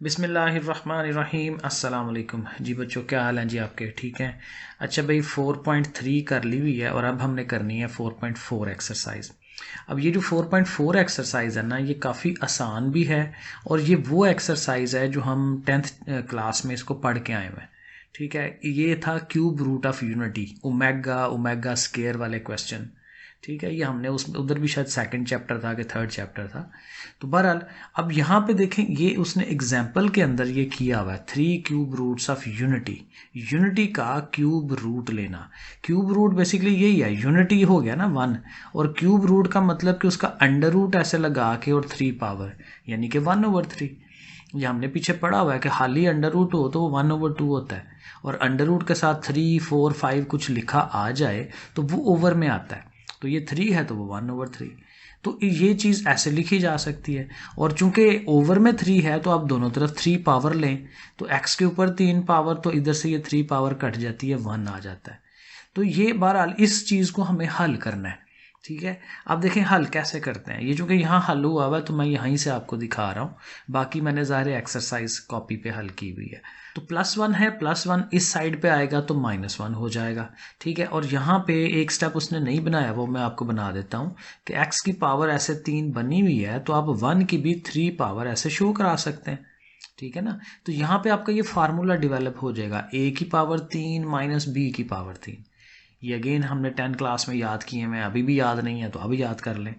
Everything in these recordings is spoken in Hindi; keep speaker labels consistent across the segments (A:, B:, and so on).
A: बिस्मिल्लाहिर्रहमानिर्रहीम अस्सलाम वालेकुम जी बच्चों, क्या हाल हैं जी आपके? ठीक हैं। अच्छा भाई 4.3 कर ली हुई है और अब हमने करनी है 4.4 एक्सरसाइज। अब ये जो 4.4 एक्सरसाइज है ना, ये काफ़ी आसान भी है और ये वो एक्सरसाइज है जो हम 10th क्लास में इसको पढ़ के आए हुए हैं। ठीक है, ये था cube root of unity, omega omega square वाले क्वेश्चन। ठीक है, ये हमने उस उधर भी शायद सेकंड चैप्टर था कि थर्ड चैप्टर था। तो बहरहाल अब यहाँ पे देखें, ये उसने एग्जाम्पल के अंदर ये किया हुआ है 3 cube roots of unity. Unity का क्यूब रूट लेना। क्यूब रूट बेसिकली यही है, यूनिटी हो गया ना 1, और क्यूब रूट का मतलब कि उसका अंडर रूट ऐसे लगा के और 3 पावर यानी कि 1/3। ये हमने पीछे पढ़ा हुआ है कि हाली अंडर रूट हो तो वो 1/2 होता है, और अंडर रूट के साथ 3 4 5 कुछ लिखा आ जाए तो वो ओवर में आता है। तो ये 3 है तो वो 1/3। तो ये चीज़ ऐसे लिखी जा सकती है। और चूंकि ओवर में 3 है तो आप दोनों तरफ 3 पावर लें, तो x के ऊपर 3 पावर, तो इधर से ये 3 पावर कट जाती है, 1 आ जाता है। तो ये बहरहाल इस चीज़ को हमें हल करना है। ठीक है, अब देखें हल कैसे करते हैं। ये चूंकि यहाँ हल हुआ हुआ है तो मैं यहीं से आपको दिखा रहा हूँ, बाकी मैंने ज़ाहिर एक्सरसाइज कॉपी पे हल की हुई है। तो +1 है, +1 इस साइड पे आएगा तो -1 हो जाएगा। ठीक है, और यहाँ पे एक स्टेप उसने नहीं बनाया, वो मैं आपको बना देता हूँ कि x की पावर ऐसे 3 बनी हुई है तो आप 1 की भी 3 पावर ऐसे शो करा सकते हैं। ठीक है ना, तो यहाँ पे आपका ये फार्मूला डेवलप हो जाएगा, a की पावर 3 माइनस b की पावर 3। ये अगेन हमने 10 क्लास में याद किए हैं, अभी भी याद नहीं है तो अभी याद कर लें।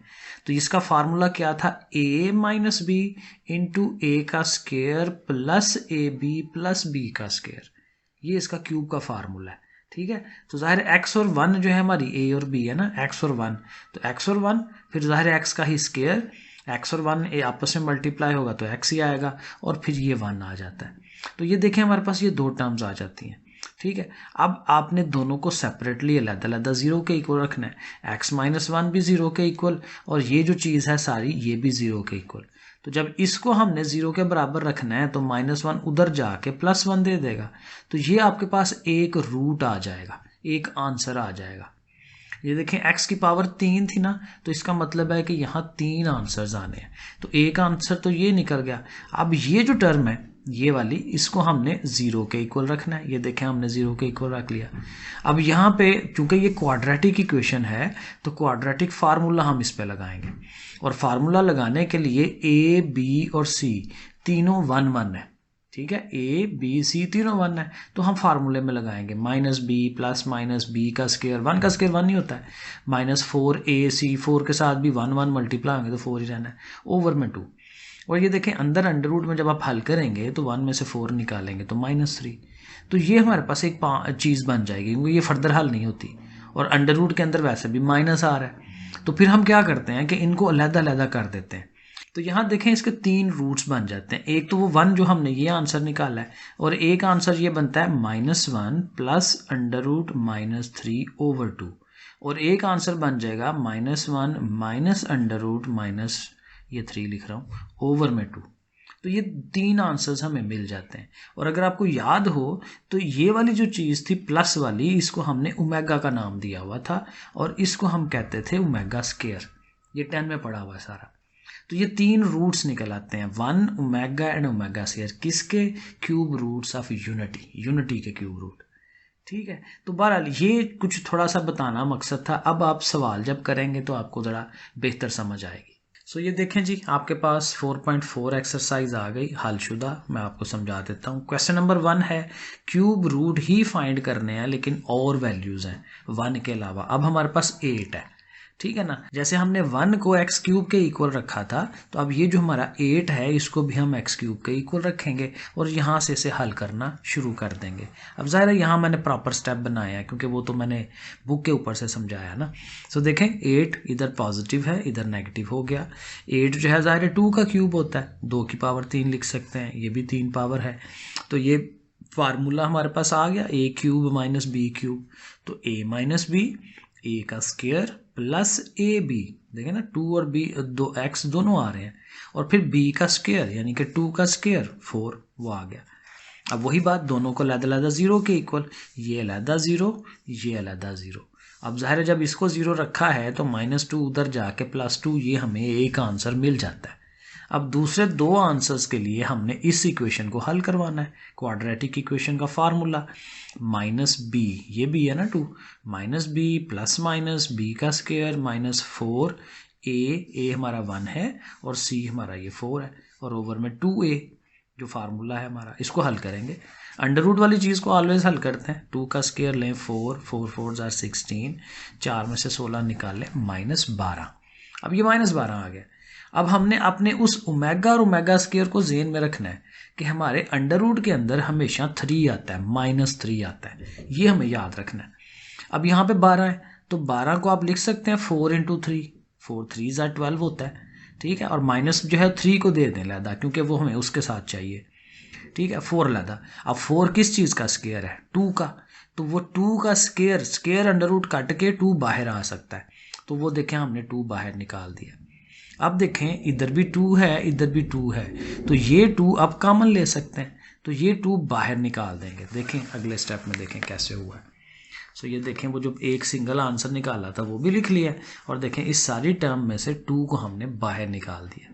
A: तो इसका फार्मूला क्या था, a minus B into A का square plus A B plus B का स्केयर। ये इसका क्यूब का फार्मूला है। ठीक है, तो जाहिर x और 1 जो है हमारी a और b है ना, x और 1, तो x और 1 फिर जाहिर x का ही स्केयर, x और 1 ए आपस में मल्टीप्लाई होगा तो x ही आएगा, और फिर ये 1 आ जाता है। तो ये देखें हमारे पास ये 2 टर्म्स आ जाती हैं। ठीक है, अब आपने दोनों को सेपरेटली अलग अलग 0 के इक्वल रखना है। x माइनस 1 भी 0 के इक्वल, और ये जो चीज़ है सारी ये भी 0 के इक्वल। तो जब इसको हमने 0 के बराबर रखना है तो -1 उधर जाके +1 दे देगा, तो ये आपके पास एक रूट आ जाएगा, एक आंसर आ जाएगा। ये देखें x की पावर 3 थी ना, तो इसका मतलब है कि यहाँ 3 आंसर्स आने हैं, तो एक आंसर तो ये निकल गया। अब ये जो टर्म है ये वाली, इसको हमने 0 के इक्वल रखना है। ये देखें हमने 0 के इक्वल रख लिया। अब यहाँ पे चूंकि ये क्वाड्रेटिक इक्वेशन है तो क्वाड्रेटिक फार्मूला हम इस पे लगाएंगे, और फार्मूला लगाने के लिए a b और c तीनों 1 1 है। ठीक है, a b c तीनों 1 है, तो हम फार्मूले में लगाएंगे -b प्लस -b का स्केयर, 1 का स्केयर 1 ही होता है, -4ac, 4 के साथ भी 1 1 मल्टीप्लाई होंगे तो 4 ही रहना है, ओवर में 2। और ये देखें अंदर अंडर रूट में जब आप हल करेंगे तो 1 में से 4 निकालेंगे तो -3। तो ये हमारे पास एक चीज़ बन जाएगी, क्योंकि ये फर्दर हल नहीं होती, और अंडर रूट के अंदर वैसे भी माइनस आ रहा है। तो फिर हम क्या करते हैं कि इनको अलग-अलग कर देते हैं। तो यहाँ देखें इसके 3 रूट्स बन जाते हैं। एक तो वो 1 जो हमने ये आंसर निकाला है, और एक आंसर ये बनता है -1 प्लस √-3/2, और एक आंसर बन जाएगा -1 माइनस √ माइनस ये 3 लिख रहा हूँ ओवर में 2। तो ये 3 आंसर्स हमें मिल जाते हैं। और अगर आपको याद हो तो ये वाली जो चीज़ थी प्लस वाली, इसको हमने ओमेगा का नाम दिया हुआ था, और इसको हम कहते थे ओमेगा स्केयर। ये 10 में पढ़ा हुआ है सारा। तो ये 3 रूट्स निकल आते हैं, 1 ओमेगा एंड ओमेगा स्केयर, किसके? Cube roots of unity, unity के क्यूब रूट। ठीक है, तो बहरहाल ये कुछ थोड़ा सा बताना मकसद था। अब आप सवाल जब करेंगे तो आपको ज़रा बेहतर समझ आएगी। सो ये देखें जी, आपके पास 4.4 एक्सरसाइज आ गई हलशुदा। मैं आपको समझा देता हूँ। क्वेश्चन नंबर 1 है, क्यूब रूट ही फाइंड करने हैं लेकिन और वैल्यूज़ हैं 1 के अलावा। अब हमारे पास 8 है। ठीक है ना, जैसे हमने 1 को x³ के इक्वल रखा था, तो अब ये जो हमारा 8 है इसको भी हम x³ के इक्वल रखेंगे, और यहाँ से इसे हल करना शुरू कर देंगे। अब ज़ाहिर है यहाँ मैंने प्रॉपर स्टेप बनाया है, क्योंकि वो तो मैंने बुक के ऊपर से समझाया ना। सो देखें 8 इधर पॉजिटिव है, इधर नेगेटिव हो गया। 8 जो है ज़ाहिर है 2 का क्यूब होता है, 2 की पावर 3 लिख सकते हैं, ये भी 3 पावर है। तो ये फार्मूला हमारे पास आ गया, a³ माइनस b³, तो a माइनस बी, ए का स्केयर प्लस ए बी, देखें ना 2 और b 2x दोनों आ रहे हैं, और फिर b का स्केयर यानी कि 2 का स्केयर 4, वो आ गया। अब वही बात, दोनों को अलग-अलग 0 के इक्वल, ये अलग 0, ये अलग 0। अब जाहिर है जब इसको 0 रखा है तो -2 उधर जाके +2, ये हमें एक आंसर मिल जाता है। अब दूसरे दो आंसर्स के लिए हमने इस इक्वेशन को हल करवाना है। क्वाड्रेटिक इक्वेशन का फार्मूला माइनस बी, ये बी है ना 2, minus B plus minus B का स्क्वायर माइनस 4 ए हमारा 1 है और सी हमारा ये 4 है और ओवर में 2a जो फार्मूला है हमारा, इसको हल करेंगे। अंडर रूट वाली चीज़ को ऑलवेज हल करते हैं। 2 का स्क्वायर लें 4, 4 4 16, 4 में से 16 निकाल लें माइनस 12। अब ये माइनस 12 आ गया। अब हमने अपने उस ओमेगा और ओमेगा स्क्वायर को ज़हन में रखना है कि हमारे अंडर रूट के अंदर हमेशा 3 आता है, -3 आता है, ये हमें याद रखना है। अब यहाँ पे 12 है तो 12 को आप लिख सकते हैं 4 × 3, 4 3 = 12 होता है, ठीक है। और माइनस जो है 3 को दे दें लहदा, क्योंकि वो हमें उसके साथ चाहिए, ठीक है, 4 लहदा। अब 4 किस चीज़ का स्क्वायर है? 2 का, तो वो 2 का स्क्वायर अंडर रूट काट के 2 बाहर आ सकता है, तो वो देखें हमने 2 बाहर निकाल दिया। अब देखें इधर भी 2 है, इधर भी 2 है, तो ये 2 अब कॉमन ले सकते हैं, तो ये 2 बाहर निकाल देंगे। देखें अगले स्टेप में देखें कैसे हुआ है। सो ये देखें वो जो एक सिंगल आंसर निकाला था वो भी लिख लिया, और देखें इस सारी टर्म में से 2 को हमने बाहर निकाल दिया,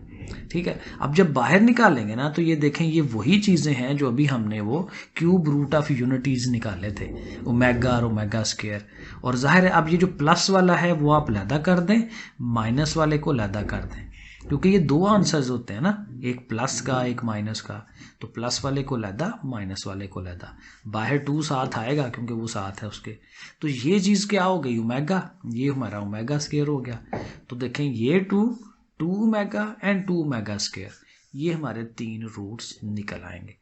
A: ठीक है। अब जब बाहर निकालेंगे ना तो ये देखें ये वही चीज़ें हैं जो अभी हमने वो क्यूब रूट ऑफ यूनिटीज़ निकाले थे, ओमेगा और ओमेगा स्क्वायर। और जाहिर है अब ये जो प्लस वाला है वो आप लहदा कर दें, माइनस वाले को लहदा कर दें, क्योंकि ये दो आंसर्स होते हैं ना, एक प्लस का एक माइनस का, तो प्लस वाले को लहदा माइनस वाले को लहदा, बाहर 2 साथ आएगा क्योंकि वो साथ है उसके। तो ये चीज़ क्या हो गई? ओमेगा, ये हमारा ओमेगा स्क्वायर हो गया। तो देखें ये 2 ओमेगा एंड 2 ओमेगा स्क्वायर, ये हमारे 3 रूट्स निकल आएंगे।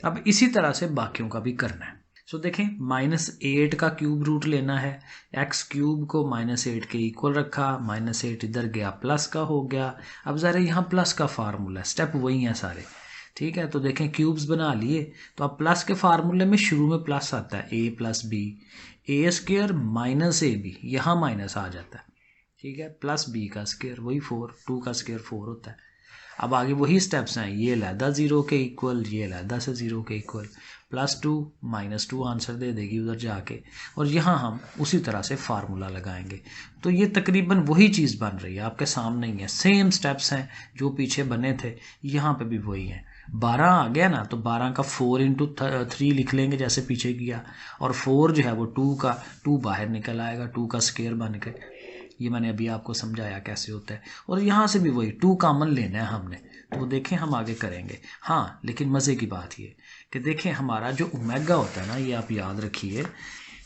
A: अब इसी तरह से बाकियों का भी करना है। सो देखें -8 का क्यूब रूट लेना है, x क्यूब को -8 के इक्वल रखा, -8 इधर गया प्लस का हो गया। अब ज़रा यहाँ प्लस का फार्मूला, स्टेप वही हैं सारे, ठीक है। तो देखें क्यूब्स बना लिए, तो अब प्लस के फार्मूले में शुरू में प्लस आता है, a + b, a² - ab, यहाँ माइनस आ जाता है, ठीक है, प्लस b का स्क्वायर वही 4, 2 का स्क्वायर 4 होता है। अब आगे वही स्टेप्स हैं, ये लहदा 0 के इक्वल, ये लहदा से 0 के इक्वल, +2 -2 आंसर दे देगी उधर जाके, और यहाँ हम उसी तरह से फार्मूला लगाएंगे। तो ये तकरीबन वही चीज़ बन रही है, आपके सामने ही है, सेम स्टेप्स हैं जो पीछे बने थे, यहाँ पे भी वही हैं। 12 आ गया ना, तो 12 का 4 × 3 लिख लेंगे जैसे पीछे किया, और 4 जो है वो 2 बाहर निकल आएगा, 2 का स्क्वायर बन के। ये मैंने अभी आपको समझाया कैसे होता है। और यहाँ से भी वही 2 कॉमन लेना है हमने, तो वो देखें हम आगे करेंगे। हाँ, लेकिन मज़े की बात ये कि देखें हमारा जो ओमेगा होता है ना, ये आप याद रखिए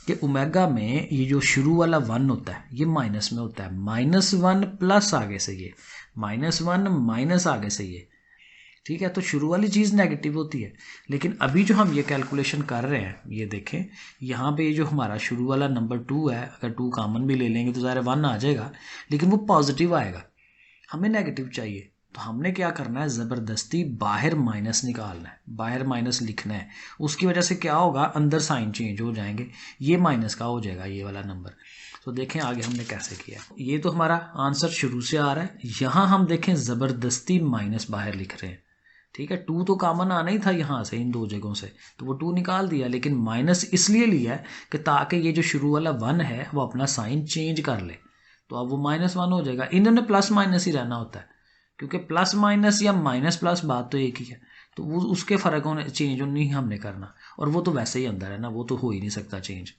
A: कि ओमेगा में ये जो शुरू वाला 1 होता है ये माइनस में होता है, -1 प्लस आगे से ये, -1 माइनस आगे से ये, ठीक है। तो शुरू वाली चीज़ नेगेटिव होती है, लेकिन अभी जो हम ये कैलकुलेशन कर रहे हैं, ये देखें यहाँ पे ये जो हमारा शुरू वाला नंबर 2 है, अगर 2 कॉमन भी ले लेंगे तो ज़ाहिर 1 आ जाएगा, लेकिन वो पॉजिटिव आएगा, हमें नेगेटिव चाहिए। तो हमने क्या करना है, ज़बरदस्ती बाहर माइनस निकालना है, बाहर माइनस लिखना है। उसकी वजह से क्या होगा, अंदर साइन चेंज हो जाएंगे, ये माइनस का हो जाएगा ये वाला नंबर। तो देखें आगे हमने कैसे किया। ये तो हमारा आंसर शुरू से आ रहा है, यहाँ हम देखें ज़बरदस्ती माइनस बाहर लिख रहे हैं, ठीक है। 2 तो कॉमन आना ही था यहाँ से, इन 2 जगहों से, तो वो 2 निकाल दिया, लेकिन माइनस इसलिए लिया है कि ताकि ये जो शुरू वाला 1 है वो अपना साइन चेंज कर ले, तो अब वो -1 हो जाएगा। इन्होंने प्लस माइनस ही रहना होता है, क्योंकि प्लस माइनस या माइनस प्लस बात तो एक ही है, तो वो उसके फ़र्क होने चेंज नहीं हमने करना, और वो तो वैसे ही अंदर है ना, वो तो हो ही नहीं सकता चेंज,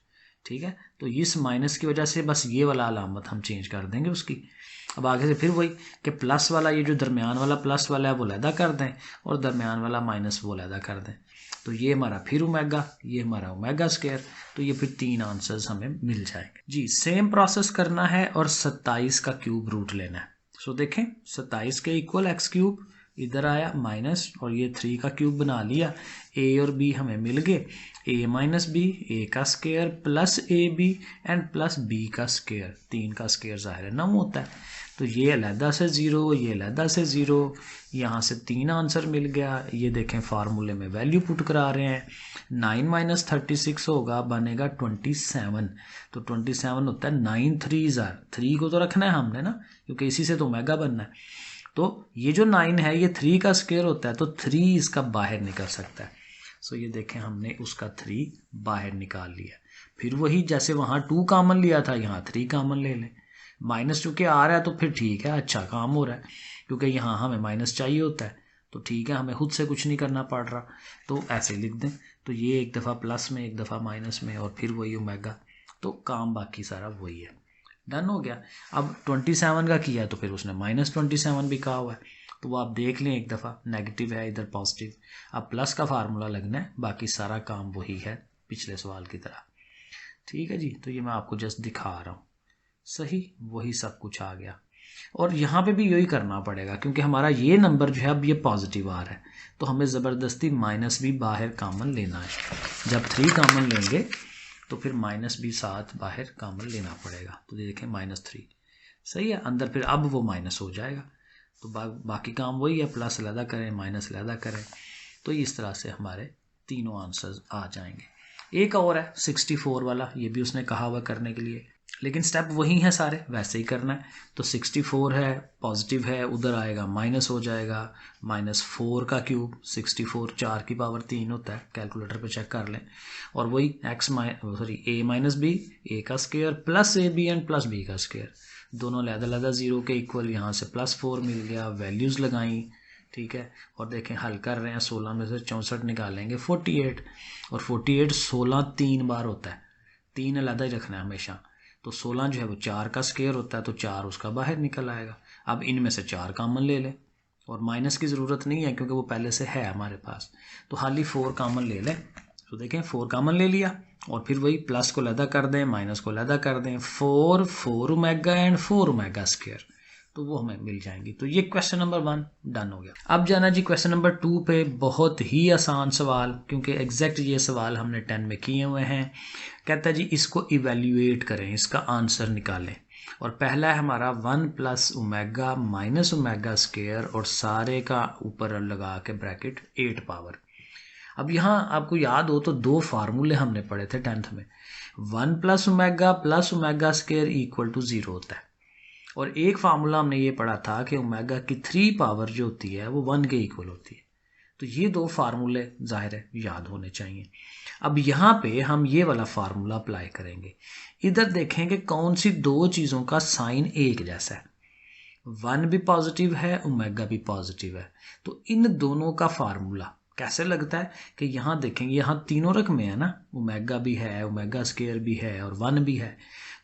A: ठीक है। तो इस माइनस की वजह से बस ये वाला अलामत हम चेंज कर देंगे उसकी। अब आगे से फिर वही कि प्लस वाला, ये जो दरमियान वाला प्लस वाला है वो लहदा कर दें, और दरमियान वाला माइनस वो लहदा कर दें, तो ये हमारा फिर ओमेगा, ये हमारा ओमेगा स्क्वायर, तो ये फिर 3 आंसर्स हमें मिल जाएंगे जी। सेम प्रोसेस करना है और 27 का क्यूब रूट लेना है। सो देखें 27 के इक्वल x क्यूब इधर आया माइनस, और ये 3 का क्यूब बना लिया, a और b हमें मिल गए, a - b, a का square plus ab and plus b का स्क्वायर, 3 का स्क्वायर ज़ाहिर है 9 होता है। तो ये अलहदा से 0, ये अलहदा से 0, यहाँ से 3 आंसर मिल गया। ये देखें फार्मूले में वैल्यू पुट करा रहे हैं, 9 - 36 होगा, बनेगा 27, तो 27 होता है 9 3 3 को तो रखना है हमने ना, क्योंकि इसी से तो ओमेगा बनना है। तो ये जो 9 है ये 3 का स्क्वायर होता है, तो 3 इसका बाहर निकल सकता है। सो ये देखें हमने उसका 3 बाहर निकाल लिया। फिर वही जैसे वहाँ 2 कॉमन लिया था, यहाँ 3 कॉमन ले लें, माइनस चूँकि आ रहा है तो फिर ठीक है, अच्छा काम हो रहा है, क्योंकि यहाँ हमें माइनस चाहिए होता है, तो ठीक है, हमें खुद से कुछ नहीं करना पड़ रहा, तो ऐसे लिख दें। तो ये एक दफ़ा प्लस में, एक दफ़ा माइनस में, और फिर वही ओमेगा, तो काम बाकी सारा वही है, डन हो गया। अब 27 का किया तो फिर उसने -27 भी कहा हुआ है, तो वो आप देख लें एक दफ़ा, नेगेटिव है इधर पॉजिटिव, अब प्लस का फार्मूला लगना है, बाकी सारा काम वही है पिछले सवाल की तरह। ठीक है जी, तो ये मैं आपको जस्ट दिखा रहा हूँ, सही वही सब कुछ आ गया। और यहाँ पे भी यही करना पड़ेगा, क्योंकि हमारा ये नंबर जो है अब ये पॉजिटिव आ रहा है, तो हमें ज़बरदस्ती माइनस भी बाहर कॉमन लेना है। जब 3 कॉमन लेंगे तो फिर माइनस भी साथ बाहर कॉमन लेना पड़ेगा, तो देखें -3 सही है, अंदर फिर अब वो माइनस हो जाएगा, तो बाकी काम वही है, प्लस अलहदा करें माइनस अलहदा करें, तो इस तरह से हमारे तीनों आंसर्स आ जाएंगे। एक और है 64 वाला, ये भी उसने कहा हुआ करने के लिए, लेकिन स्टेप वही है सारे, वैसे ही करना है। तो 64 है, पॉजिटिव है, उधर आएगा माइनस हो जाएगा, -4 का क्यूब, 64 4 की पावर 3 होता है, कैलकुलेटर पे चेक कर लें, और वही a माइनस बी, a का square plus A B and plus B का स्क्वायर, दोनों अलग-अलग 0 के इक्वल, यहाँ से +4 मिल गया, वैल्यूज़ लगाई, ठीक है, और देखें हल कर रहे हैं, 16 में से 64 निकालेंगे 48, और 48 16 3 बार होता है, 3 अलग ही रखना है हमेशा, तो 16 जो है वो 4 का स्क्वायर होता है, तो 4 उसका बाहर निकल आएगा। अब इनमें से 4 कॉमन ले लें, और माइनस की ज़रूरत नहीं है क्योंकि वो पहले से है हमारे पास, तो खाली 4 कॉमन ले लें, तो देखें 4 कॉमन ले लिया, और फिर वही प्लस को अलहदा कर दें, माइनस को अलहदा कर दें, 4 ओमेगा एंड 4 ओमेगा स्क्वायर, तो वो हमें मिल जाएंगी। तो ये क्वेश्चन नंबर 1 डन हो गया। अब जाना जी क्वेश्चन नंबर 2 पे, बहुत ही आसान सवाल, क्योंकि एग्जैक्ट ये सवाल हमने 10 में किए हुए हैं। कहता है जी इसको इवेल्युएट करें, इसका आंसर निकालें, और पहला है हमारा 1 + ओमेगा माइनस ओमेगा स्क्वायर, और सारे का ऊपर लगा के ब्रैकेट 8 पावर। अब यहाँ आपको याद हो तो 2 फार्मूले हमने पढ़े थे 10th में, 1 + omega plus omega square equal to 0 होता है, और एक फार्मूला हमने ये पढ़ा था कि ओमेगा की 3 पावर जो होती है वो 1 के इक्वल होती है। तो ये 2 फार्मूले जाहिर है याद होने चाहिए। अब यहाँ पे हम ये वाला फार्मूला अप्लाई करेंगे, इधर देखेंगे कौन सी 2 चीज़ों का साइन एक जैसा है, 1 भी पॉजिटिव है, ओमेगा भी पॉजिटिव है, तो इन दोनों का फार्मूला कैसे लगता है कि यहाँ देखेंगे, यहाँ तीनों रकमें हैं ना, ओमेगा भी है, ओमेगा स्क्वायर भी है, और 1 भी है,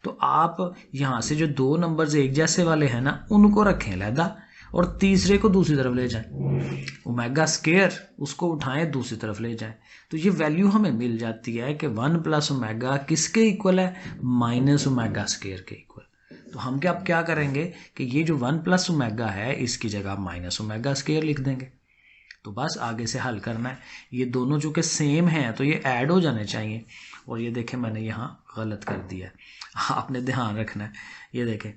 A: तो आप यहाँ से जो 2 नंबर्स एक जैसे वाले हैं ना उनको रखें अलहदा, और तीसरे को दूसरी तरफ ले जाएं, ओमेगा स्क्वायर उसको उठाएं दूसरी तरफ ले जाएं, तो ये वैल्यू हमें मिल जाती है कि 1 + ओमेगा किसके इक्वल है, माइनस ओमेगा स्क्वायर के इक्वल। तो हम क्या करेंगे कि ये जो 1 + ओमेगा है इसकी जगह माइनस ओमेगा स्क्वायर लिख देंगे, तो बस आगे से हल करना है। ये दोनों जो कि सेम हैं तो ये ऐड हो जाने चाहिए, और ये देखें मैंने यहाँ गलत कर दिया है, आपने ध्यान रखना है। ये देखें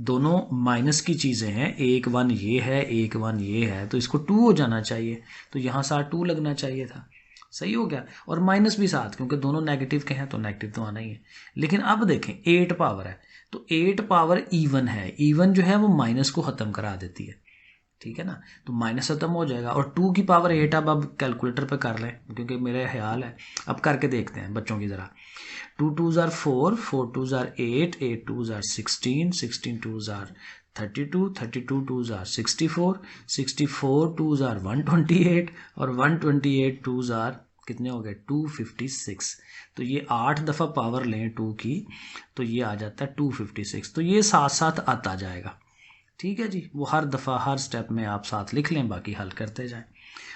A: दोनों माइनस की चीज़ें हैं, एक 1 ये है, एक 1 ये है, तो इसको 2 हो जाना चाहिए, तो यहाँ साथ 2 लगना चाहिए था, सही हो गया, और माइनस भी साथ, क्योंकि दोनों नेगेटिव के हैं तो नेगेटिव तो आना ही है। लेकिन अब देखें 8 पावर है, तो 8 पावर इवन है, इवन जो है वो माइनस को ख़त्म करा देती है, ठीक है ना, तो माइनस खत्म हो जाएगा, और 2 की पावर 8 अब कैलकुलेटर पे कर लें, क्योंकि मेरा ख्याल है, अब करके देखते हैं बच्चों की तरह। 2 2s are 4, 4 2s are 8, 8 2s are 16, 16 2s are 32, 32 2s are 64, 64 2s are 128, और 128 2s are कितने हो गए 256। तो ये 8 दफ़ा पावर लें 2 की, तो ये आ जाता है 256, तो ये साथ साथ आता जाएगा, ठीक है जी, वो हर दफ़ा हर स्टेप में आप साथ लिख लें, बाकी हल करते जाएं।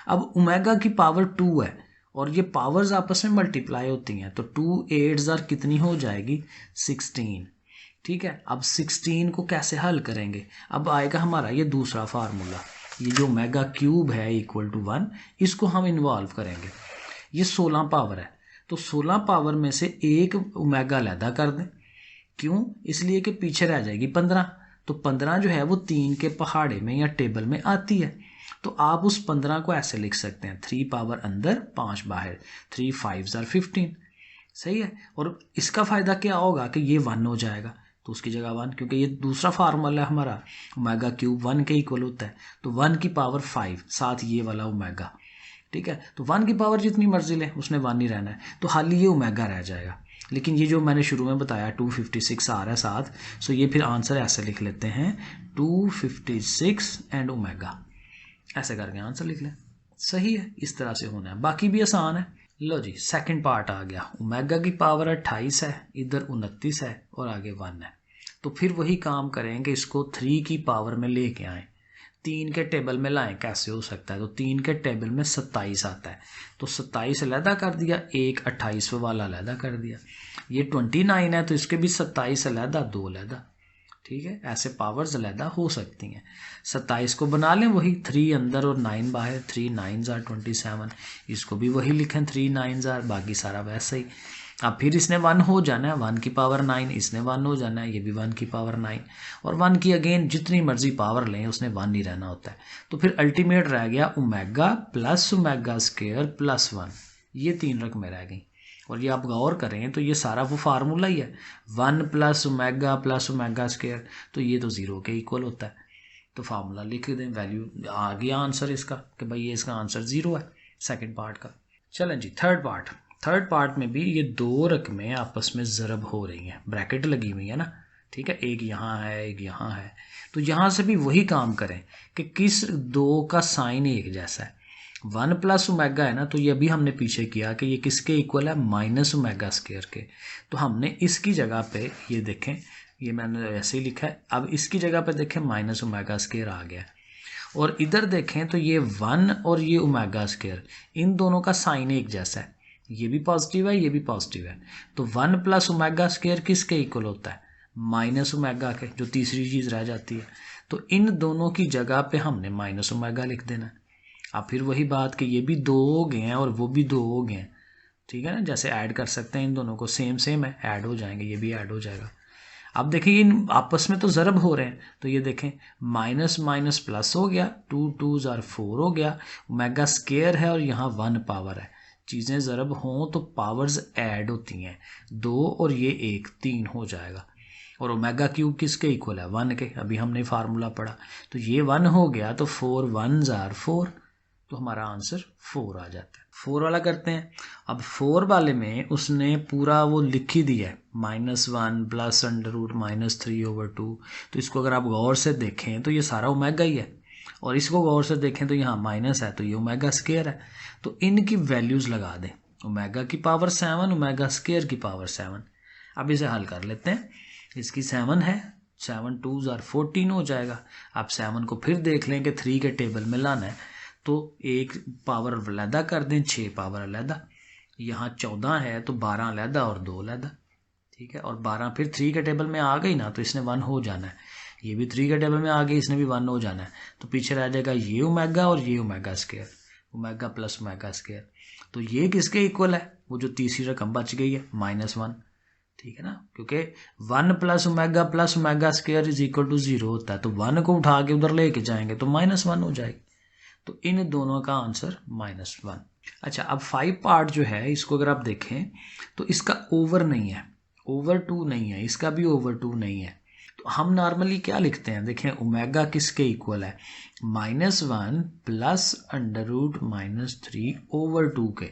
A: अब ओमेगा की पावर 2 है, और ये पावर्स आपस में मल्टीप्लाई होती हैं, तो 2 8s कितनी हो जाएगी 16, ठीक है। अब 16 को कैसे हल करेंगे, अब आएगा हमारा ये दूसरा फार्मूला, ये जो ओमेगा क्यूब है इक्वल टू 1, इसको हम इन्वॉल्व करेंगे। ये 16 पावर है, तो 16 पावर में से एक ओमेगा अलहदा कर दें, क्यों, इसलिए कि पीछे रह जाएगी 15, तो 15 जो है वो 3 के पहाड़े में या टेबल में आती है, तो आप उस 15 को ऐसे लिख सकते हैं 3 पावर अंदर 5 बाहर, 3 5s are 15, सही है। और इसका फ़ायदा क्या होगा कि ये 1 हो जाएगा, तो उसकी जगह 1, क्योंकि ये दूसरा फार्मूला है हमारा, ओमेगा क्यूब 1 के इक्वल होता है, तो 1 की पावर 5 साथ ये वाला ओमेगा, ठीक है, तो 1 की पावर जितनी मर्जी लें उसने 1 ही रहना है, तो खाली ये ओमेगा रह जाएगा। लेकिन ये जो मैंने शुरू में बताया 256 आ रहा है साथ, सो ये फिर आंसर ऐसे लिख लेते हैं 256 एंड ओमेगा, ऐसे करके आंसर लिख लें। सही है, इस तरह से होना है, बाकी भी आसान है। लो जी, सेकंड पार्ट आ गया। ओमेगा की पावर 28 है, इधर 29 है और आगे 1 है। तो फिर वही काम करेंगे, इसको 3 की पावर में लेके आए, 3 के टेबल में लाएं। कैसे हो सकता है? तो 3 के टेबल में 27 आता है, तो 27 अलहदा कर दिया, एक 28 वाला अलहदा कर दिया। ये 29 है तो इसके भी 27 अलहदा, 2 अलहदा। ठीक है, ऐसे पावर्स अलहदा हो सकती हैं। 27 को बना लें वही, 3 अंदर और 9 बाहर, 3 9s are 27। इसको भी वही लिखें 3 9s are, बाकी सारा वैसे ही। अब फिर इसने 1 हो जाना है, 1 की पावर 9, इसने 1 हो जाना है, ये भी 1 की पावर 9, और 1 की अगेन जितनी मर्जी पावर लें उसने 1 ही रहना होता है। तो फिर अल्टीमेट रह गया omega plus omega square plus 1, ये 3 रकमें रह गई। और ये आप गौर करें तो ये सारा वो फार्मूला ही है, 1 प्लस ओमेगा स्क्वायर, तो ये तो 0 के इक्वल होता है। तो फार्मूला लिख दें, वैल्यू आ गया आंसर इसका कि भाई ये इसका आंसर 0 है सेकंड पार्ट का। चलें जी, थर्ड पार्ट में भी ये 2 रकमें आपस में ज़रब हो रही हैं, ब्रैकेट लगी हुई है ना। ठीक है, एक यहाँ है एक यहाँ है, तो यहाँ से भी वही काम करें कि किस 2 का साइन एक जैसा है। 1 प्लस ओमेगा है ना, तो ये अभी हमने पीछे किया कि ये किसके इक्वल है, माइनस ओमेगा स्क्वायर के। तो हमने इसकी जगह पे ये देखें, ये मैंने ऐसे ही लिखा है, अब इसकी जगह पे देखें माइनस ओमेगा स्क्वायर आ गया, और इधर देखें तो ये 1 और ये ओमेगा स्क्वायर, इन दोनों का साइन एक जैसा है, ये भी पॉजिटिव है ये भी पॉजिटिव है। तो 1 प्लस ओमेगा स्क्वायर किसके इक्वल होता है, माइनस ओमेगा के, जो तीसरी चीज़ रह जाती है। तो इन दोनों की जगह पे हमने माइनस ओमेगा लिख देना है। अब फिर वही बात कि ये भी 2 हो गए हैं और वो भी 2 हो गए हैं। ठीक है ना, जैसे ऐड कर सकते हैं इन दोनों को, सेम है, ऐड हो जाएंगे, ये भी ऐड हो जाएगा। अब देखिए इन आपस में तो ज़रब हो रहे हैं, तो ये देखें माइनस माइनस प्लस हो गया, 2 2s are 4 हो गया, ओमेगा स्क्वायर है और यहाँ 1 पावर है। चीज़ें ज़रब हों तो पावर्स ऐड होती हैं, 2 और ये 1 3 हो जाएगा। और ओमेगा क्यूब किसके इक्वल है, 1 के, अभी हमने फार्मूला पढ़ा। तो ये 1 हो गया तो 4 1s are 4, तो हमारा आंसर 4 आ जाता है। 4 वाला करते हैं। अब 4 वाले में उसने पूरा वो लिख ही दिया है, -1 प्लस √-3/2। तो इसको अगर आप गौर से देखें तो ये सारा ओमेगा ही है, और इसको गौर से देखें तो यहाँ माइनस है, तो ये ओमेगा स्क्वायर है। तो इनकी वैल्यूज़ लगा दें, ओमेगा की पावर 7, ओमेगा स्क्वायर की पावर 7। अब इसे हल कर लेते हैं। इसकी 7 है, 7 2s are 14 हो जाएगा। आप 7 को फिर देख लें कि 3 के टेबल में लाना है, तो 1 पावर अलहदा कर दें, 6 पावर अलहदा। यहाँ 14 है तो 12 अलहदा और 2 अलहदा। ठीक है, और 12 फिर 3 के टेबल में आ गई ना, तो इसने 1 हो जाना है। ये भी 3 के टेबल में आ गई, इसने भी 1 हो जाना है। तो पीछे रह जाएगा ये ओमेगा और ये omega square, omega plus omega square. तो ये किसके इक्वल है, वो जो तीसरी रकम बच गई है, -1। ठीक है ना, क्योंकि 1 plus omega square is equal to 0 होता है। तो 1 को उठा के उधर लेके जाएंगे तो -1 हो जाएगी। तो इन दोनों का आंसर -1। अच्छा, अब 5 पार्ट जो है इसको अगर आप देखें तो इसका ओवर नहीं है, ओवर 2 नहीं है, इसका भी ओवर 2 नहीं है। तो हम नॉर्मली क्या लिखते हैं, देखें ओमेगा किसके इक्वल है, -1 प्लस √-3/2 के।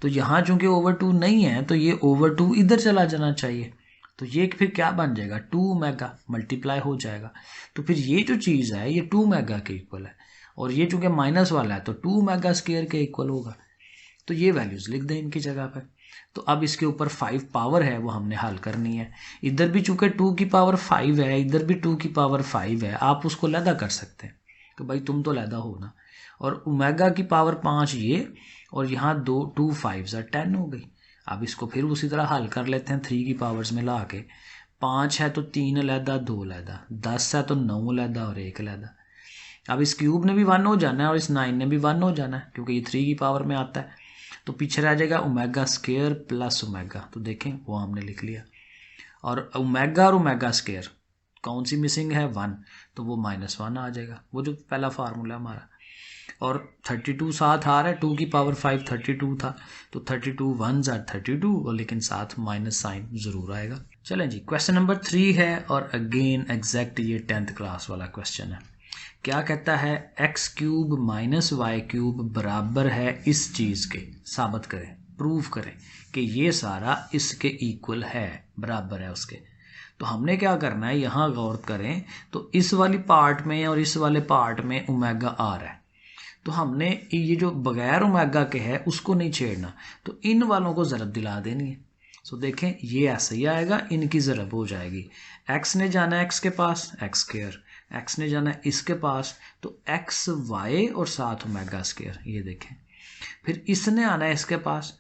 A: तो यहाँ चूंकि ओवर 2 नहीं है तो ये ओवर 2 इधर चला जाना चाहिए। तो ये फिर क्या बन जाएगा, 2 ओमेगा मल्टीप्लाई हो जाएगा। तो फिर ये जो चीज़ है ये 2 ओमेगा के इक्वल है, और ये चूंकि माइनस वाला है तो 2 ओमेगा स्क्वायर के इक्वल होगा। तो ये वैल्यूज़ लिख दें इनकी जगह पर। तो अब इसके ऊपर 5 पावर है वो हमने हल करनी है। इधर भी चूंकि 2 की पावर 5 है, इधर भी 2 की पावर 5 है, आप उसको लैदा कर सकते हैं कि भाई तुम तो लैदा हो ना। और ओमेगा की पावर 5 ये, और यहाँ 2 5s are 10 हो गई। अब इसको फिर उसी तरह हल कर लेते हैं 3 की पावर्स में ला के। 5 है तो 3 अलहदा 2 अलहदा, 10 है तो 9 अलहदा और 1 अलहदा। अब इस क्यूब ने भी 1 हो जाना है और इस 9 ने भी 1 हो जाना है, क्योंकि ये 3 की पावर में आता है। तो पीछे रह जाएगा ओमेगा स्क्वायर प्लस ओमेगा, तो देखें वो हमने लिख लिया। और ओमेगा और ओमेगा स्क्वायर कौन सी मिसिंग है, 1, तो वो -1 आ जाएगा, वो जो पहला फार्मूला हमारा। और 32 साथ आ रहा है, 2 की पावर 5 32 था, तो 32 1s are 32, और लेकिन साथ माइनस साइन ज़रूर आएगा। चलें जी, क्वेश्चन नंबर 3 है, और अगेन एग्जैक्ट ये 10th क्लास वाला क्वेश्चन है। क्या कहता है, x³ - y³ बराबर है इस चीज़ के, साबित करें। प्रूव करें कि ये सारा इसके इक्वल है, बराबर है उसके। तो हमने क्या करना है, यहाँ गौर करें तो इस वाली पार्ट में और इस वाले पार्ट में ओमेगा आर है, तो हमने ये जो बगैर ओमेगा के है उसको नहीं छेड़ना, तो इन वालों को ज़रब दिला देनी है। सो देखें ये ऐसे ही आएगा, इनकी ज़रब हो जाएगी। एक्स ने जाना है एक्स के पास एक्स स्क्वायर, एक्स ने जाना है इसके पास तो एक्स वाई और साथ ओमेगा स्क्वायर, ये देखें। फिर इसने आना है इसके पास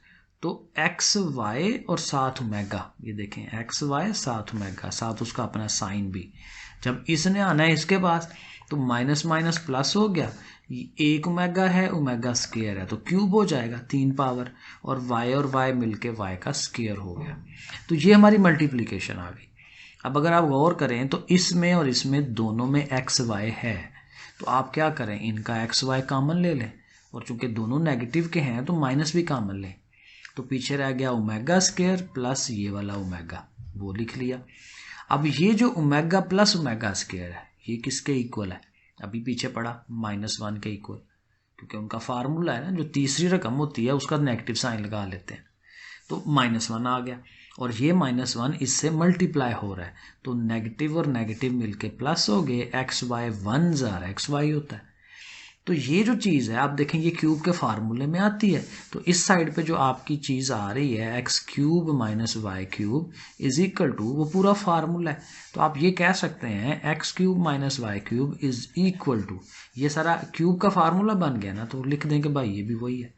A: तो एक्स वाई और साथ ओमेगा, ये देखें एक्स वाई साथ ओमेगा, साथ उसका अपना साइन भी। जब इसने आना है इसके पास तो माइनस माइनस प्लस हो गया, एक ओमेगा है ओमेगा स्क्वायर है तो क्यूब हो जाएगा 3 पावर, और y मिलके y का स्क्वायर हो गया। तो ये हमारी मल्टीप्लिकेशन आ गई। अब अगर आप गौर करें तो इसमें और इसमें दोनों में एक्स वाई है, तो आप क्या करें, इनका एक्स वाई कॉमन ले लें, और चूंकि दोनों नेगेटिव के हैं तो माइनस भी कॉमन लें, तो पीछे रह गया ओमेगा स्क्वायर प्लस ये वाला ओमेगा, वो लिख लिया। अब ये जो ओमेगा प्लस ओमेगा स्क्वायर है ये किसके इक्वल है, अभी पीछे पड़ा -1 के इक्वल, क्योंकि उनका फार्मूला है ना, जो तीसरी रकम होती है उसका नेगेटिव साइन लगा लेते हैं, तो -1 आ गया, और ये -1 इससे मल्टीप्लाई हो रहा है, तो नेगेटिव और नेगेटिव मिलके प्लस हो गए, एक्स वाई 1 जा रहा है, एक्स वाई होता है। तो ये जो चीज़ है आप देखें ये क्यूब के फार्मूले में आती है, तो इस साइड पे जो आपकी चीज़ आ रही है X cube minus Y cube is equal to वो पूरा फार्मूला है, तो आप ये कह सकते हैं X cube minus Y cube is equal to, ये सारा क्यूब का फार्मूला बन गया ना, तो लिख दें कि भाई ये भी वही है,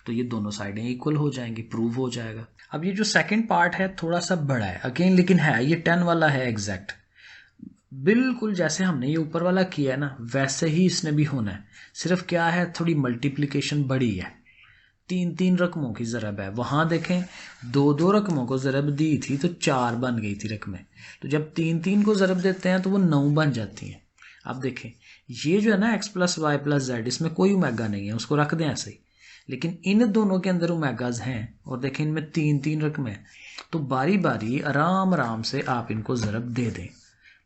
A: तो ये दोनों साइडें इक्वल हो जाएंगी, प्रूव हो जाएगा। अब ये जो सेकेंड पार्ट है थोड़ा सा बड़ा है अगेन, लेकिन है ये 10 वाला है एग्जैक्ट, बिल्कुल जैसे हमने ये ऊपर वाला किया है ना वैसे ही इसने भी होना है, सिर्फ क्या है थोड़ी मल्टीप्लिकेशन बड़ी है, 3 रकमों की ज़रब है, वहाँ देखें 2 रकमों को ज़रब दी थी तो 4 बन गई थी रकमें, तो जब 3 को ज़रब देते हैं तो वो 9 बन जाती हैं। अब देखें ये जो है ना x plus Y plus Z, इसमें कोई ओमेगा नहीं है, उसको रख दें ऐसे ही, लेकिन इन दोनों के अंदर ओमेगाज हैं और देखें इनमें 3 रकमें, तो बारी बारी आराम आराम से आप इनको ज़रब दे दें,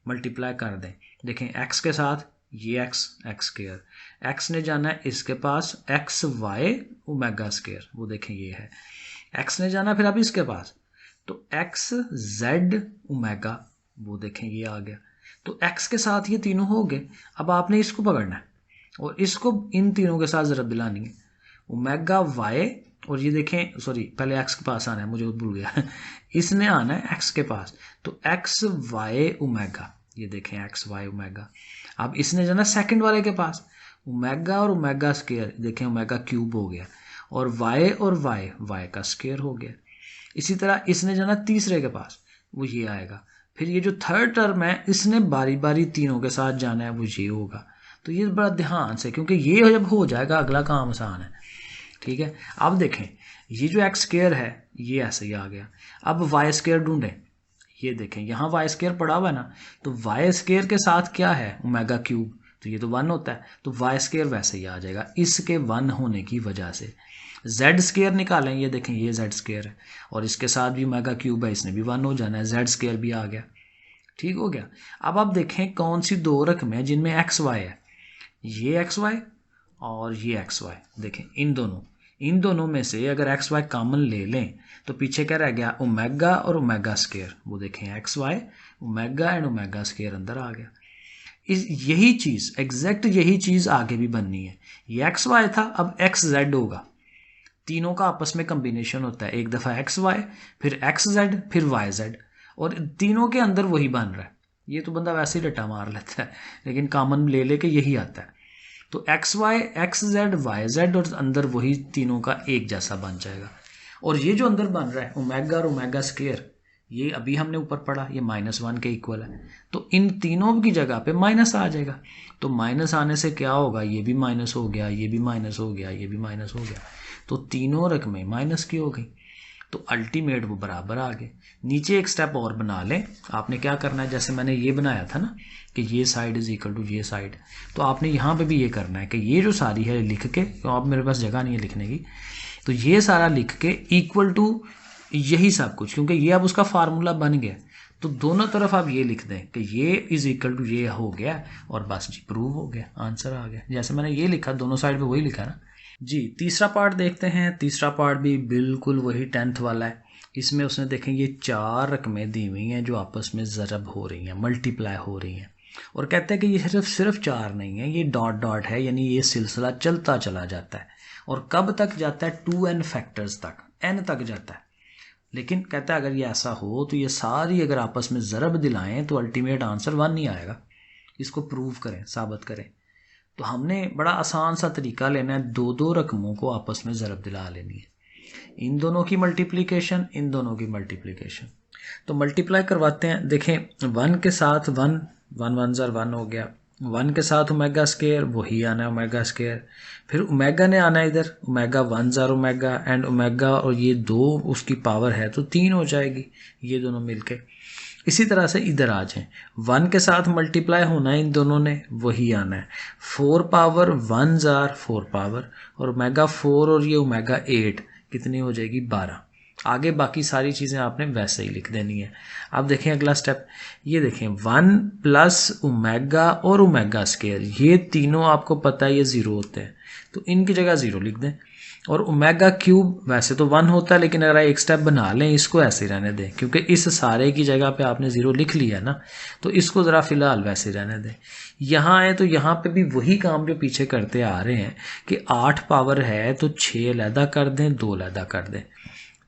A: मल्टीप्लाई कर दें। देखें x के साथ ये x स्क्वायर, x ने जाना है इसके पास एक्स वाई ओमेगा स्क्वायर, वो देखें ये है, x ने जाना फिर अब इसके पास तो एक्स जेड ओमेगा, वो देखें ये आ गया, तो x के साथ ये तीनों हो गए। अब आपने इसको पकड़ना है और इसको इन तीनों के साथ ज़रब दिलानी है, ओमेगा वाई, और ये देखें सॉरी पहले x के पास आना है, मुझे भूल गया इसने आना है x के पास, तो एक्स वाई ओमेगा, ये देखें एक्स वाई ओमेगा। अब इसने जाना सेकंड वाले के पास, ओमेगा और ओमेगा स्क्वायर, देखें ओमेगा क्यूब हो गया, और वाई और वाई का स्क्वायर हो गया। इसी तरह इसने जाना तीसरे के पास, वो ये आएगा। फिर ये जो थर्ड टर्म है इसने बारी बारी तीनों के साथ जाना है, वो ये होगा। तो ये बड़ा ध्यान से, क्योंकि ये जब हो जाएगा अगला काम आसान है, ठीक है। अब देखें ये जो एक्स स्क्वायर है ये ऐसे ही आ गया। अब वाई स्क्वायर ढूंढें, ये देखें यहाँ वाई स्क्वायर पड़ा हुआ है ना, तो वाई स्क्वायर के साथ क्या है ओमेगा क्यूब, तो ये तो 1 होता है, तो वाई स्क्वायर वैसे ही आ जाएगा इसके 1 होने की वजह से। जेड स्क्वायर निकालें, ये देखें ये जेड स्क्वायर है और इसके साथ भी ओमेगा क्यूब है, इसने भी 1 हो जाना है, जेड स्क्वायर भी आ गया, ठीक हो गया। अब आप देखें कौन सी 2 रकमें जिनमें एक्स वाई है, ये एक्स वाई और ये एक्स वाई, देखें इन दोनों में से अगर एक्स वाई कॉमन ले लें तो पीछे क्या रह गया ओमेगा और ओमेगा स्क्वायर, वो देखें X Y omega and omega square अंदर आ गया। यही चीज़ एग्जैक्ट यही चीज़ आगे भी बननी है, ये एक्स वाई था अब एक्स जेड होगा, तीनों का आपस में कम्बिनेशन होता है, एक दफ़ा एक्स वाई फिर एक्स जेड फिर वाई जेड, और तीनों के अंदर वही बन रहा है। ये तो बंदा वैसे ही रट्टा मार लेता है, लेकिन कॉमन ले लेके यही आता है, तो X Y X Z Y Z और अंदर वही तीनों का एक जैसा बन जाएगा। और ये जो अंदर बन रहा है ओमेगा और ओमेगा स्क्वायर, ये अभी हमने ऊपर पढ़ा ये -1 के इक्वल है, तो इन तीनों की जगह पे माइनस आ जाएगा, तो माइनस आने से क्या होगा, ये भी माइनस हो गया, ये भी माइनस हो गया, ये भी माइनस हो गया, तो तीनों रकमें माइनस की हो गई, तो अल्टीमेट वो बराबर आ गए। नीचे एक स्टेप और बना लें, आपने क्या करना है, जैसे मैंने ये बनाया था ना कि ये साइड इज इक्वल टू ये साइड, तो आपने यहाँ पे भी ये करना है कि ये जो सारी है लिख के, तो अब मेरे पास जगह नहीं है लिखने की, तो ये सारा लिख के इक्वल टू यही सब कुछ, क्योंकि ये अब उसका फार्मूला बन गया, तो दोनों तरफ आप ये लिख दें कि ये इज इक्वल टू ये हो गया, और बस जी प्रूव हो गया, आंसर आ गया। जैसे मैंने ये लिखा दोनों साइड पे वही लिखा ना, जी तीसरा पार्ट देखते हैं। तीसरा पार्ट भी बिल्कुल वही 10th वाला है। इसमें उसने देखें ये 4 रकमें दी हुई हैं जो आपस में ज़रब हो रही हैं, मल्टीप्लाई हो रही हैं, और कहते हैं कि ये सिर्फ 4 नहीं है, ये डॉट डॉट है, यानी ये सिलसिला चलता चला जाता है। और कब तक जाता है? 2n फैक्टर्स तक, n तक जाता है। लेकिन कहता है अगर ये ऐसा हो तो ये सारी अगर आपस में ज़रब दिलाएं तो अल्टीमेट आंसर 1 ही आएगा। इसको प्रूव करें, साबित करें। तो हमने बड़ा आसान सा तरीका लेना है, 2 रकमों को आपस में ज़रब दिला लेनी है। इन दोनों की मल्टीप्लिकेशन, इन दोनों की मल्टीप्लिकेशन। तो मल्टीप्लाई करवाते हैं। देखें 1 के साथ 1, 1 1 ज़र 1 हो गया। 1 के साथ ओमेगा स्केयर, वही आना है ओमेगा स्केयर। फिर ओमेगा ने आना है इधर, ओमेगा 1 ज़र ओमेगा एंड ओमेगा, और ये 2 उसकी पावर है तो 3 हो जाएगी ये दोनों मिलके। इसी तरह से इधर आ जाएं, 1 के साथ मल्टीप्लाई होना है इन दोनों ने, वही आना है। 4 पावर 1 ज़ार 4 पावर, और ओमेगा 4 और ये ओमेगा 8 कितनी हो जाएगी? 12। आगे बाकी सारी चीज़ें आपने वैसे ही लिख देनी है। अब देखें अगला स्टेप, ये देखें 1 प्लस ओमेगा और ओमेगा स्केयर, ये तीनों आपको पता है ये 0 होते हैं, तो इनकी जगह 0 लिख दें। और ओमेगा क्यूब वैसे तो 1 होता है, लेकिन अगर एक स्टेप बना लें, इसको ऐसे ही रहने दें, क्योंकि इस सारे की जगह पे आपने 0 लिख लिया ना, तो इसको ज़रा फ़िलहाल वैसे ही रहने दें। यहाँ आए तो यहाँ पे भी वही काम जो पीछे करते आ रहे हैं कि 8 पावर है तो 6 अलहदा कर दें, 2 अलहदा कर दें।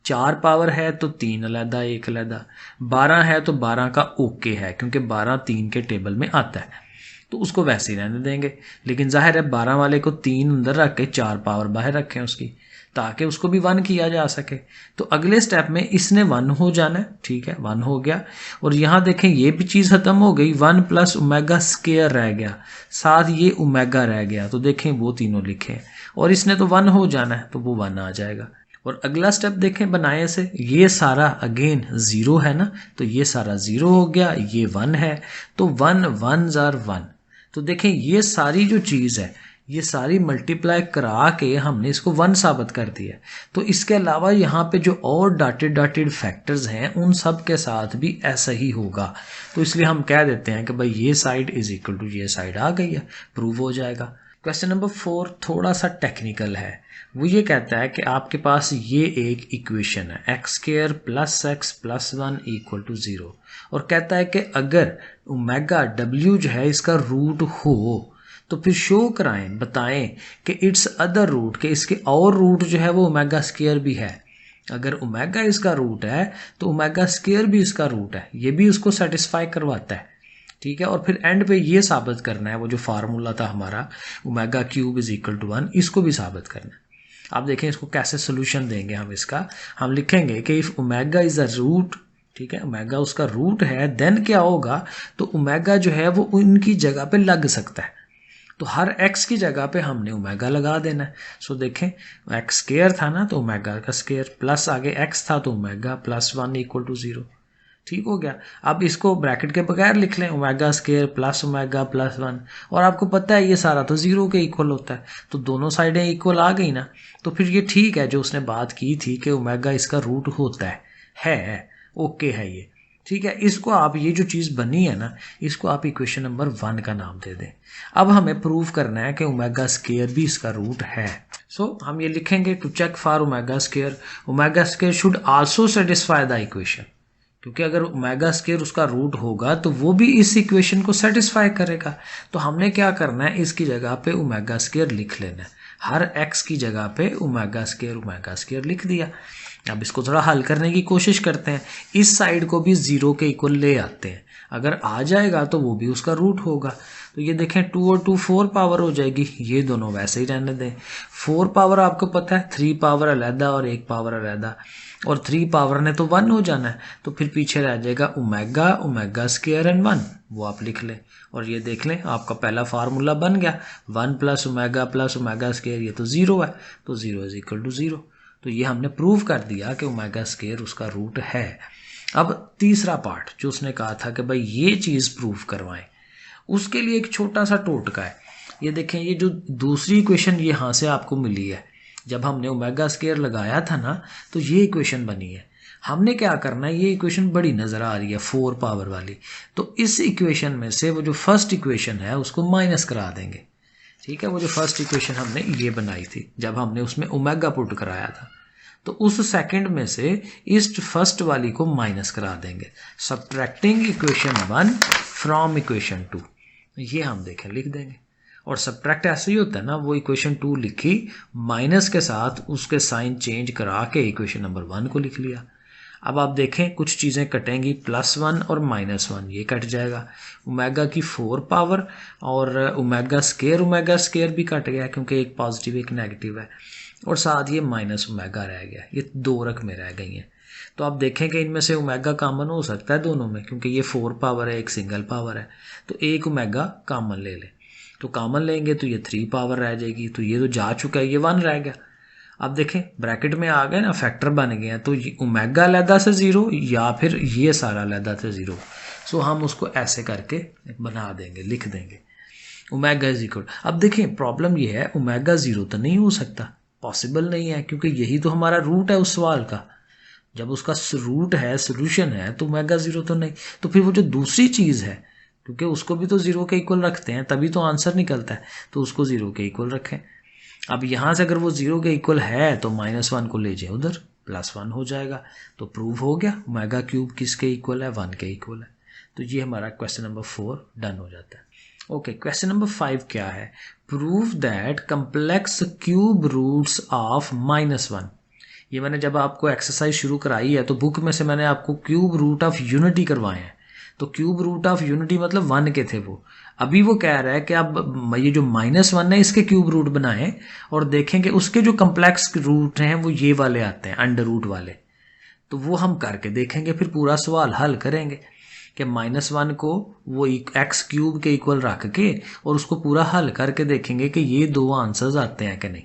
A: 4 पावर है तो 3 अलहदा, 1 अलहदा। 12 है तो 12 का ओके है, क्योंकि 12 3 के टेबल में आता है, तो उसको वैसे ही रहने देंगे। लेकिन जाहिर है 12 वाले को 3 अंदर रख के 4 पावर बाहर रखें उसकी, ताकि उसको भी 1 किया जा सके। तो अगले स्टेप में इसने 1 हो जाना है, ठीक है 1 हो गया। और यहाँ देखें ये भी चीज़ ख़त्म हो गई, 1 प्लस ओमेगा स्केयर रह गया, साथ ये ओमेगा रह गया, तो देखें वो तीनों लिखें, और इसने तो 1 हो जाना है तो वो 1 आ जाएगा। और अगला स्टेप देखें बनाए से, ये सारा अगेन 0 है ना, तो ये सारा 0 हो गया, ये 1 है, तो 1 1 ज़ार 1। तो देखें ये सारी जो चीज़ है, ये सारी मल्टीप्लाई करा के हमने इसको 1 साबित कर दिया। तो इसके अलावा यहाँ पे जो और डॉटेड फैक्टर्स हैं उन सब के साथ भी ऐसा ही होगा। तो इसलिए हम कह देते हैं कि भाई ये साइड इज इक्वल टू ये साइड आ गई है, प्रूव हो जाएगा। क्वेश्चन नंबर 4 थोड़ा सा टेक्निकल है। वो ये कहता है कि आपके पास ये एक इक्वेशन है, X square plus X plus 1 equal to 0, और कहता है कि अगर ओमेगा डब्ल्यू जो है इसका रूट हो तो फिर शो कराएं, बताएं कि इट्स अदर रूट, के इसके और रूट जो है वो ओमेगा स्क्वायर भी है। अगर ओमेगा इसका रूट है तो ओमेगा स्क्वायर भी इसका रूट है, ये भी उसको सेटिस्फाई करवाता है, ठीक है। और फिर एंड पे ये साबित करना है, वो जो फार्मूला था हमारा omega cube is equal to 1, इसको भी साबित करना है। आप देखें इसको कैसे सोल्यूशन देंगे हम इसका। हम लिखेंगे कि if omega is a root, ठीक है, ओमेगा उसका रूट है, देन क्या होगा, तो ओमेगा जो है वो उनकी जगह पे लग सकता है, तो हर x की जगह पे हमने ओमेगा लगा देना है। सो देखें एक्स स्क्वायर था ना, तो ओमेगा का स्क्वायर, प्लस आगे x था तो ओमेगा प्लस 1 इक्वल टू 0, ठीक हो गया। अब इसको ब्रैकेट के बगैर लिख लें, omega square plus omega plus 1, और आपको पता है ये सारा तो 0 के इक्वल होता है, तो दोनों साइडें इक्वल आ गई ना, तो फिर ये ठीक है जो उसने बात की थी कि ओमेगा इसका रूट होता है ओके है ये, ठीक है। इसको आप ये जो चीज़ बनी है ना, इसको आप इक्वेशन नंबर 1 का नाम दे दें। अब हमें प्रूव करना है कि ओमेगा स्क्वायर भी इसका रूट है। सो हम ये लिखेंगे to check for omega square should also satisfy the equation, क्योंकि अगर ओमेगा स्क्वायर उसका रूट होगा तो वो भी इस इक्वेशन को सेटिस्फाई करेगा। तो हमने क्या करना है, इसकी जगह पे ओमेगा स्क्वायर लिख लेना है, हर x की जगह पे ओमेगा स्क्वायर लिख दिया। अब इसको थोड़ा हल करने की कोशिश करते हैं, इस साइड को भी 0 के इक्वल ले आते हैं, अगर आ जाएगा तो वो भी उसका रूट होगा। तो ये देखें 2 और 2 4 पावर हो जाएगी, ये दोनों वैसे ही रहने दें। 4 पावर आपको पता है 3 पावर अलहदा और 1 पावर अलहदा, और 3 पावर ने तो 1 हो जाना है, तो फिर पीछे रह जाएगा ओमेगा स्क्वायर एंड 1, वो आप लिख लें। और ये देख लें आपका पहला फार्मूला बन गया, 1 प्लस ओमेगा स्क्वायर, ये तो 0 है, तो 0 इज इक्वल टू 0। तो ये हमने प्रूव कर दिया कि ओमेगा स्क्वायर उसका रूट है। अब तीसरा पार्ट जो उसने कहा था कि भाई ये चीज़ प्रूव करवाएं, उसके लिए एक छोटा सा टोटका है। ये देखें ये जो दूसरी इक्वेशन यहाँ से आपको मिली है, जब हमने ओमेगा स्क्वायर लगाया था ना, तो ये इक्वेशन बनी है। हमने क्या करना है, ये इक्वेशन बड़ी नज़र आ रही है 4 पावर वाली, तो इस इक्वेशन में से वो जो फर्स्ट इक्वेशन है उसको माइनस करा देंगे, ठीक है, वो जो फर्स्ट इक्वेशन हमने ये बनाई थी जब हमने उसमें ओमेगा पुट कराया था, तो उस सेकंड में से इस फर्स्ट वाली को माइनस करा देंगे, सब्ट्रैक्टिंग इक्वेशन 1 फ्रॉम इक्वेशन 2, ये हम देखें लिख देंगे। और सब्ट्रैक्ट ऐसे ही होता है ना, वो इक्वेशन 2 लिखी, माइनस के साथ उसके साइन चेंज करा के इक्वेशन नंबर 1 को लिख लिया। अब आप देखें कुछ चीज़ें कटेंगी, +1 और -1 ये कट जाएगा, ओमेगा की 4 पावर और ओमेगा स्केयर भी कट गया क्योंकि एक पॉजिटिव एक नेगेटिव है, और साथ ये माइनस ओमेगा रह गया, ये 2 रकमें रह गई हैं। तो आप देखें कि इनमें से ओमेगा कॉमन हो सकता है दोनों में, क्योंकि ये 4 पावर है एक सिंगल पावर है, तो एक ओमेगा कॉमन ले लें, तो कॉमन लेंगे तो ये 3 पावर रह जाएगी, तो ये तो जा चुका है, ये 1 रह गया। अब देखें ब्रैकेट में आ गए ना, फैक्टर बन गए हैं, तो ओमेगा अलहदा से 0 या फिर ये सारा अलहदा से 0, सो हम उसको ऐसे करके बना देंगे, लिख देंगे ओमेगा इज इक्वल। अब देखें प्रॉब्लम ये है, ओमेगा 0 तो नहीं हो सकता, पॉसिबल नहीं है, क्योंकि यही तो हमारा रूट है उस सवाल का। जब उसका रूट है, सोल्यूशन है, तो ओमेगा 0 तो नहीं, तो फिर वो जो दूसरी चीज़ है, क्योंकि उसको भी तो 0 के इक्वल रखते हैं तभी तो आंसर निकलता है, तो उसको 0 के इक्वल रखें। अब यहाँ से अगर वो 0 के इक्वल है तो -1 को ले जाए उधर, +1 हो जाएगा, तो प्रूव हो गया ओमेगा क्यूब किसके इक्वल है, 1 के इक्वल है। तो ये हमारा क्वेश्चन नंबर 4 डन हो जाता है। ओके, क्वेश्चन नंबर 5 क्या है, prove that complex cube roots of -1। ये मैंने जब आपको एक्सरसाइज शुरू कराई है तो बुक में से मैंने आपको क्यूब रूट ऑफ यूनिटी करवाए हैं, तो क्यूब रूट ऑफ यूनिटी मतलब 1 के थे वो। अभी वो कह रहा है कि अब ये जो -1 है इसके क्यूब रूट बनाएं और देखें कि उसके जो कम्प्लेक्स रूट हैं वो ये वाले आते हैं, अंडर रूट वाले, तो वो हम करके देखेंगे, फिर पूरा सवाल हल करेंगे कि -1 को वो एक्स क्यूब के इक्वल रख के और उसको पूरा हल करके देखेंगे कि ये 2 आंसर्स आते हैं कि नहीं।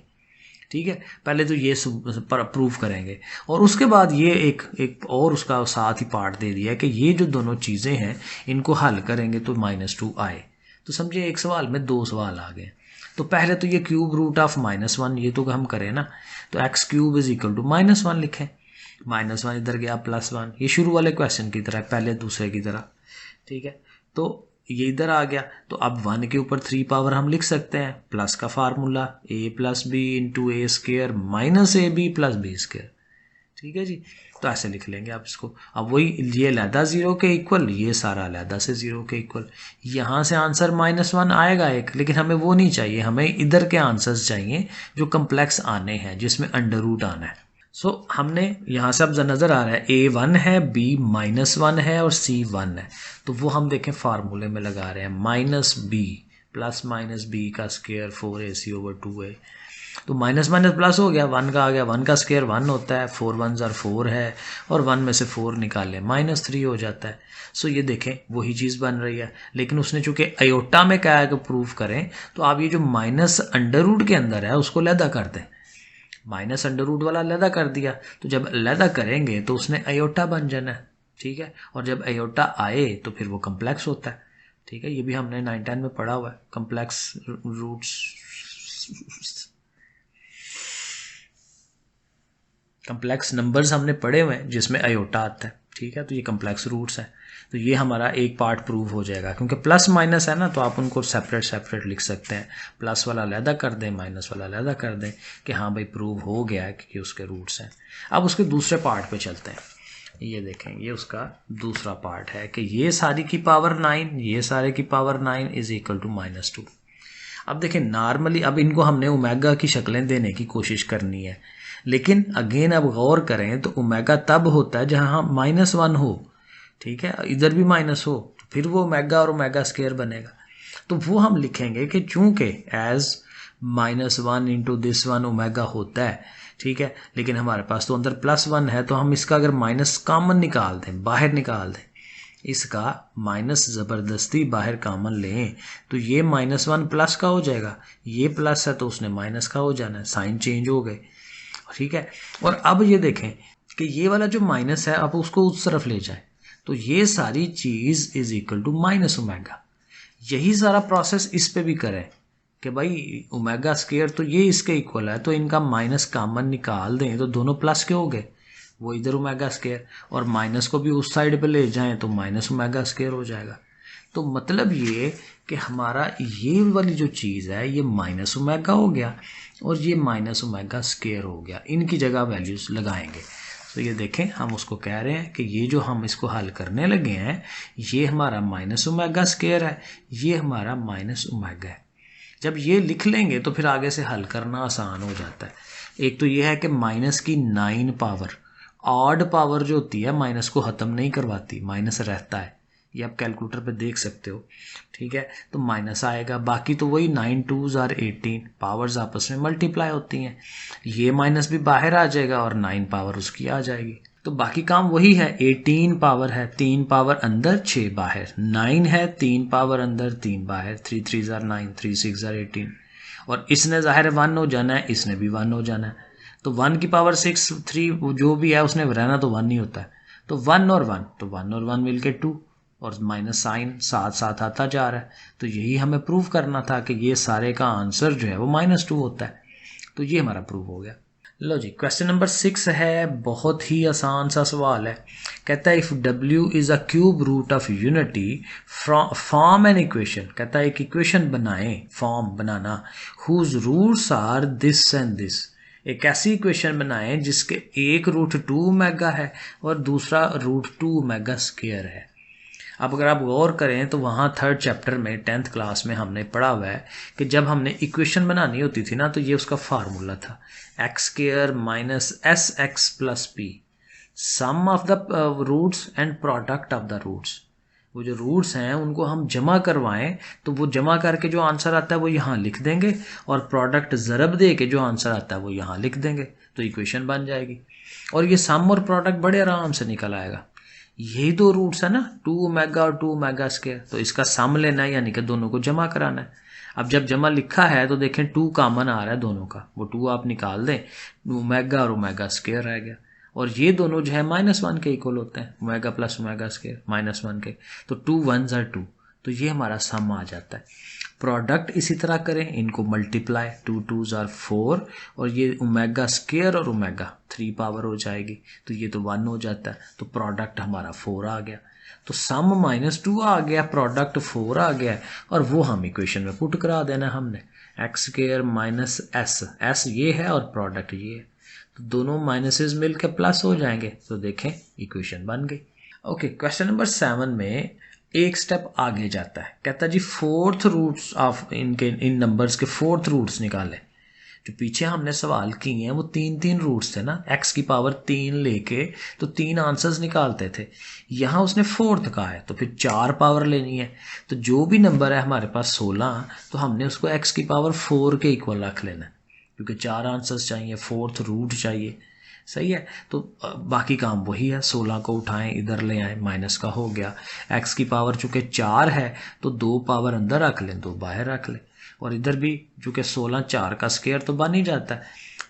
A: ठीक है, पहले तो ये प्रूव करेंगे और उसके बाद ये एक और उसका साथ ही पार्ट दे दिया है कि ये जो दोनों चीज़ें हैं इनको हल करेंगे तो -2 आए। तो समझिए एक सवाल में 2 सवाल आ गए। तो पहले तो ये क्यूब रूट ऑफ -1 ये तो हम करें ना, तो X cube is equal to -1 लिखें, -1 इधर गया +1, ये शुरू वाले क्वेश्चन की तरह, पहले दूसरे की तरह। ठीक है, तो ये इधर आ गया, तो अब 1 के ऊपर 3 पावर हम लिख सकते हैं, प्लस का formula a + b × a² - ab + b²। ठीक है जी, तो ऐसे लिख लेंगे आप इसको। अब वही ये अलहदा 0 के इक्वल, ये सारा अलहदा से 0 के इक्वल, यहाँ से आंसर -1 आएगा एक, लेकिन हमें वो नहीं चाहिए, हमें इधर के आंसर्स चाहिए जो कम्प्लेक्स आने हैं जिसमें अंडर रूट आना है। सो हमने यहाँ से अब नज़र आ रहा है a 1 है, b -1 है और c 1 है, तो वो हम देखें फार्मूले में लगा रहे हैं, -b + -b का स्क्वायर 4ac/2a, तो -- प्लस हो गया, 1 का आ गया, 1 का स्क्वायर 1 होता है, 4 1 = 4 है, और 1 में से 4 निकालें -3 हो जाता है। सो ये देखें वही चीज़ बन रही है, लेकिन उसने चूंकि आयोटा में क्या है कि प्रूफ करें, तो आप ये जो माइनस अंडर रूट के अंदर है उसको अलहदा कर दें, माइनस अंडर रूट वाला अलहदा कर दिया, तो जब अलहदा करेंगे तो उसने आयोटा बन जाना है। ठीक है, और जब आयोटा आए तो फिर वो कम्प्लेक्स होता है। ठीक है, ये भी हमने 9-10 में पढ़ा हुआ है, कम्प्लेक्स रूट्स, कम्प्लेक्स नंबर्स हमने पढ़े हुए हैं जिसमें आयोटा आता है। ठीक है, तो ये कम्प्लेक्स रूट्स हैं, तो ये हमारा एक पार्ट प्रूव हो जाएगा, क्योंकि प्लस माइनस है ना, तो आप उनको सेपरेट लिख सकते हैं, प्लस वाला अलहदा कर दें, माइनस वाला अलहदा कर दें, कि हाँ भाई प्रूव हो गया है कि उसके रूट्स हैं। अब उसके दूसरे पार्ट पे चलते हैं, ये देखें, ये उसका दूसरा पार्ट है कि ये सारी की पावर 9, ये सारे की पावर 9 इज इक्वल टू -2। अब देखें नॉर्मली, अब इनको हमने ओमेगा की शक्लें देने की कोशिश करनी है, लेकिन अगेन अब गौर करें तो ओमेगा तब होता है जहाँ -1 हो। ठीक है, इधर भी माइनस हो, तो फिर वो ओमेगा और ओमेगा स्क्वायर बनेगा, तो वो हम लिखेंगे कि चूंकि एज -1 × this 1 ओमेगा होता है। ठीक है, लेकिन हमारे पास तो अंदर +1 है, तो हम इसका अगर माइनस कॉमन निकाल दें, बाहर निकाल दें, इसका माइनस ज़बरदस्ती बाहर कॉमन लें, तो ये -1 प्लस का हो जाएगा, ये प्लस है तो उसने माइनस का हो जाना है, साइन चेंज हो गए। ठीक है, और अब ये देखें कि ये वाला जो माइनस है अब उसको उस तरफ ले जाए, तो ये सारी चीज़ इज इक्वल टू -ओमेगा। यही सारा प्रोसेस इस पे भी करें कि भाई ओमेगा स्क्वायर तो ये इसके इक्वल है, तो इनका माइनस कॉमन निकाल दें तो दोनों प्लस के हो गए, वो इधर ओमेगा स्क्वायर, और माइनस को भी उस साइड पे ले जाएं तो -ओमेगा स्क्वायर हो जाएगा। तो मतलब ये कि हमारा ये वाली जो चीज़ है ये माइनस ओमेगा हो गया और ये माइनस ओमेगा स्क्वायर हो गया, इनकी जगह वैल्यूज़ लगाएंगे। तो ये देखें हम उसको कह रहे हैं कि ये जो हम इसको हल करने लगे हैं ये हमारा माइनस ओमेगा स्क्वायर है, ये हमारा माइनस ओमेगा है। जब ये लिख लेंगे तो फिर आगे से हल करना आसान हो जाता है। एक तो ये है कि माइनस की 9 पावर, ऑड पावर जो होती है माइनस को ख़त्म नहीं करवाती, माइनस रहता है, ये आप कैलकुलेटर पे देख सकते हो, ठीक है। तो माइनस आएगा, बाकी तो वही 9 2s are 18, पावर्स आपस में मल्टीप्लाई होती हैं, ये माइनस भी बाहर आ जाएगा और 9 पावर उसकी आ जाएगी। तो बाकी काम वही है, 18 पावर है, 3 पावर अंदर 6 बाहर, 9 है 3 पावर अंदर 3 बाहर, 3 3s are 9, 3 6s are 18, और इसने ज़ाहिर 1 हो जाना है, इसने भी 1 हो जाना है। तो 1 की पावर 6 3 जो भी है उसने रहना तो 1 ही होता है। तो 1 और 1, तो 1 और 1 मिल के 2, और माइनस साइन साथ साथ आता जा रहा है। तो यही हमें प्रूव करना था कि ये सारे का आंसर जो है वो -2 होता है। तो ये हमारा प्रूव हो गया। लो जी, क्वेश्चन नंबर 6 है, बहुत ही आसान सा सवाल है। कहता है if W is a cube root of unity form an equation, कहता है एक इक्वेशन बनाएं, फॉर्म बनाना, whose roots are this and this, एक ऐसी इक्वेशन बनाएं जिसके एक रूट 2 ओमेगा है और दूसरा रूट 2 ओमेगा स्क्वायर है। अब अगर आप गौर करें तो वहाँ 3rd चैप्टर में 10th क्लास में हमने पढ़ा हुआ है कि जब हमने इक्वेशन बनानी होती थी ना तो ये उसका फार्मूला था X square minus S X plus P, sum of the roots and product of the roots. वो जो रूट्स हैं उनको हम जमा करवाएं तो वो जमा करके जो आंसर आता है वो यहाँ लिख देंगे, और प्रोडक्ट ज़रब दे के जो आंसर आता है वो यहाँ लिख देंगे, तो इक्वेशन बन जाएगी। और ये सम और प्रोडक्ट बड़े आराम से निकल आएगा। यही दो रूट्स है ना, 2 ओमेगा और 2 ओमेगा स्क्वायर, तो इसका सम लेना है यानी कि दोनों को जमा कराना है। अब जब जमा लिखा है तो देखें 2 कॉमन आ रहा है दोनों का, वो 2 आप निकाल दें, ओमेगा और ओमेगा स्क्वायर रह गया, और ये दोनों जो है -1 के इक्वल होते हैं, ओमेगा प्लस ओमेगा स्क्वायर -1 के, तो 2 1s are 2, तो ये हमारा सम आ जाता है। प्रोडक्ट इसी तरह करें, इनको मल्टीप्लाई, 2 2s are 4, और ये ओमेगा स्क्वायर और ओमेगा 3 पावर हो जाएगी, तो ये तो 1 हो जाता है, तो प्रोडक्ट हमारा 4 आ गया। तो सम -2 आ गया, प्रोडक्ट 4 आ गया, और वो हम इक्वेशन में पुट करा देना हमने, एक्स स्क्वायर माइनस एस ये है और प्रोडक्ट ये है, तो दोनों माइनसेस मिलकर प्लस हो जाएंगे, तो देखें इक्वेशन बन गई। ओके, क्वेश्चन नंबर 7 में एक स्टेप आगे जाता है, कहता है जी 4th रूट्स ऑफ इन नंबर्स के 4th रूट्स निकालें। जो पीछे हमने सवाल किए हैं वो 3 रूट्स थे ना, x की पावर 3 लेके तो 3 आंसर्स निकालते थे, यहाँ उसने 4th कहा है तो फिर 4 पावर लेनी है, तो जो भी नंबर है हमारे पास 16, तो हमने उसको x की पावर 4 के इक्वल रख लेना है, क्योंकि 4 आंसर्स चाहिए, 4th रूट चाहिए, सही है। तो बाकी काम वही है, 16 को उठाएं इधर ले आएं, माइनस का हो गया, x की पावर चूँकि 4 है तो 2 पावर अंदर रख लें, 2 बाहर रख लें, और इधर भी चूँकि 16 4 का स्क्वायर तो बन ही जाता है,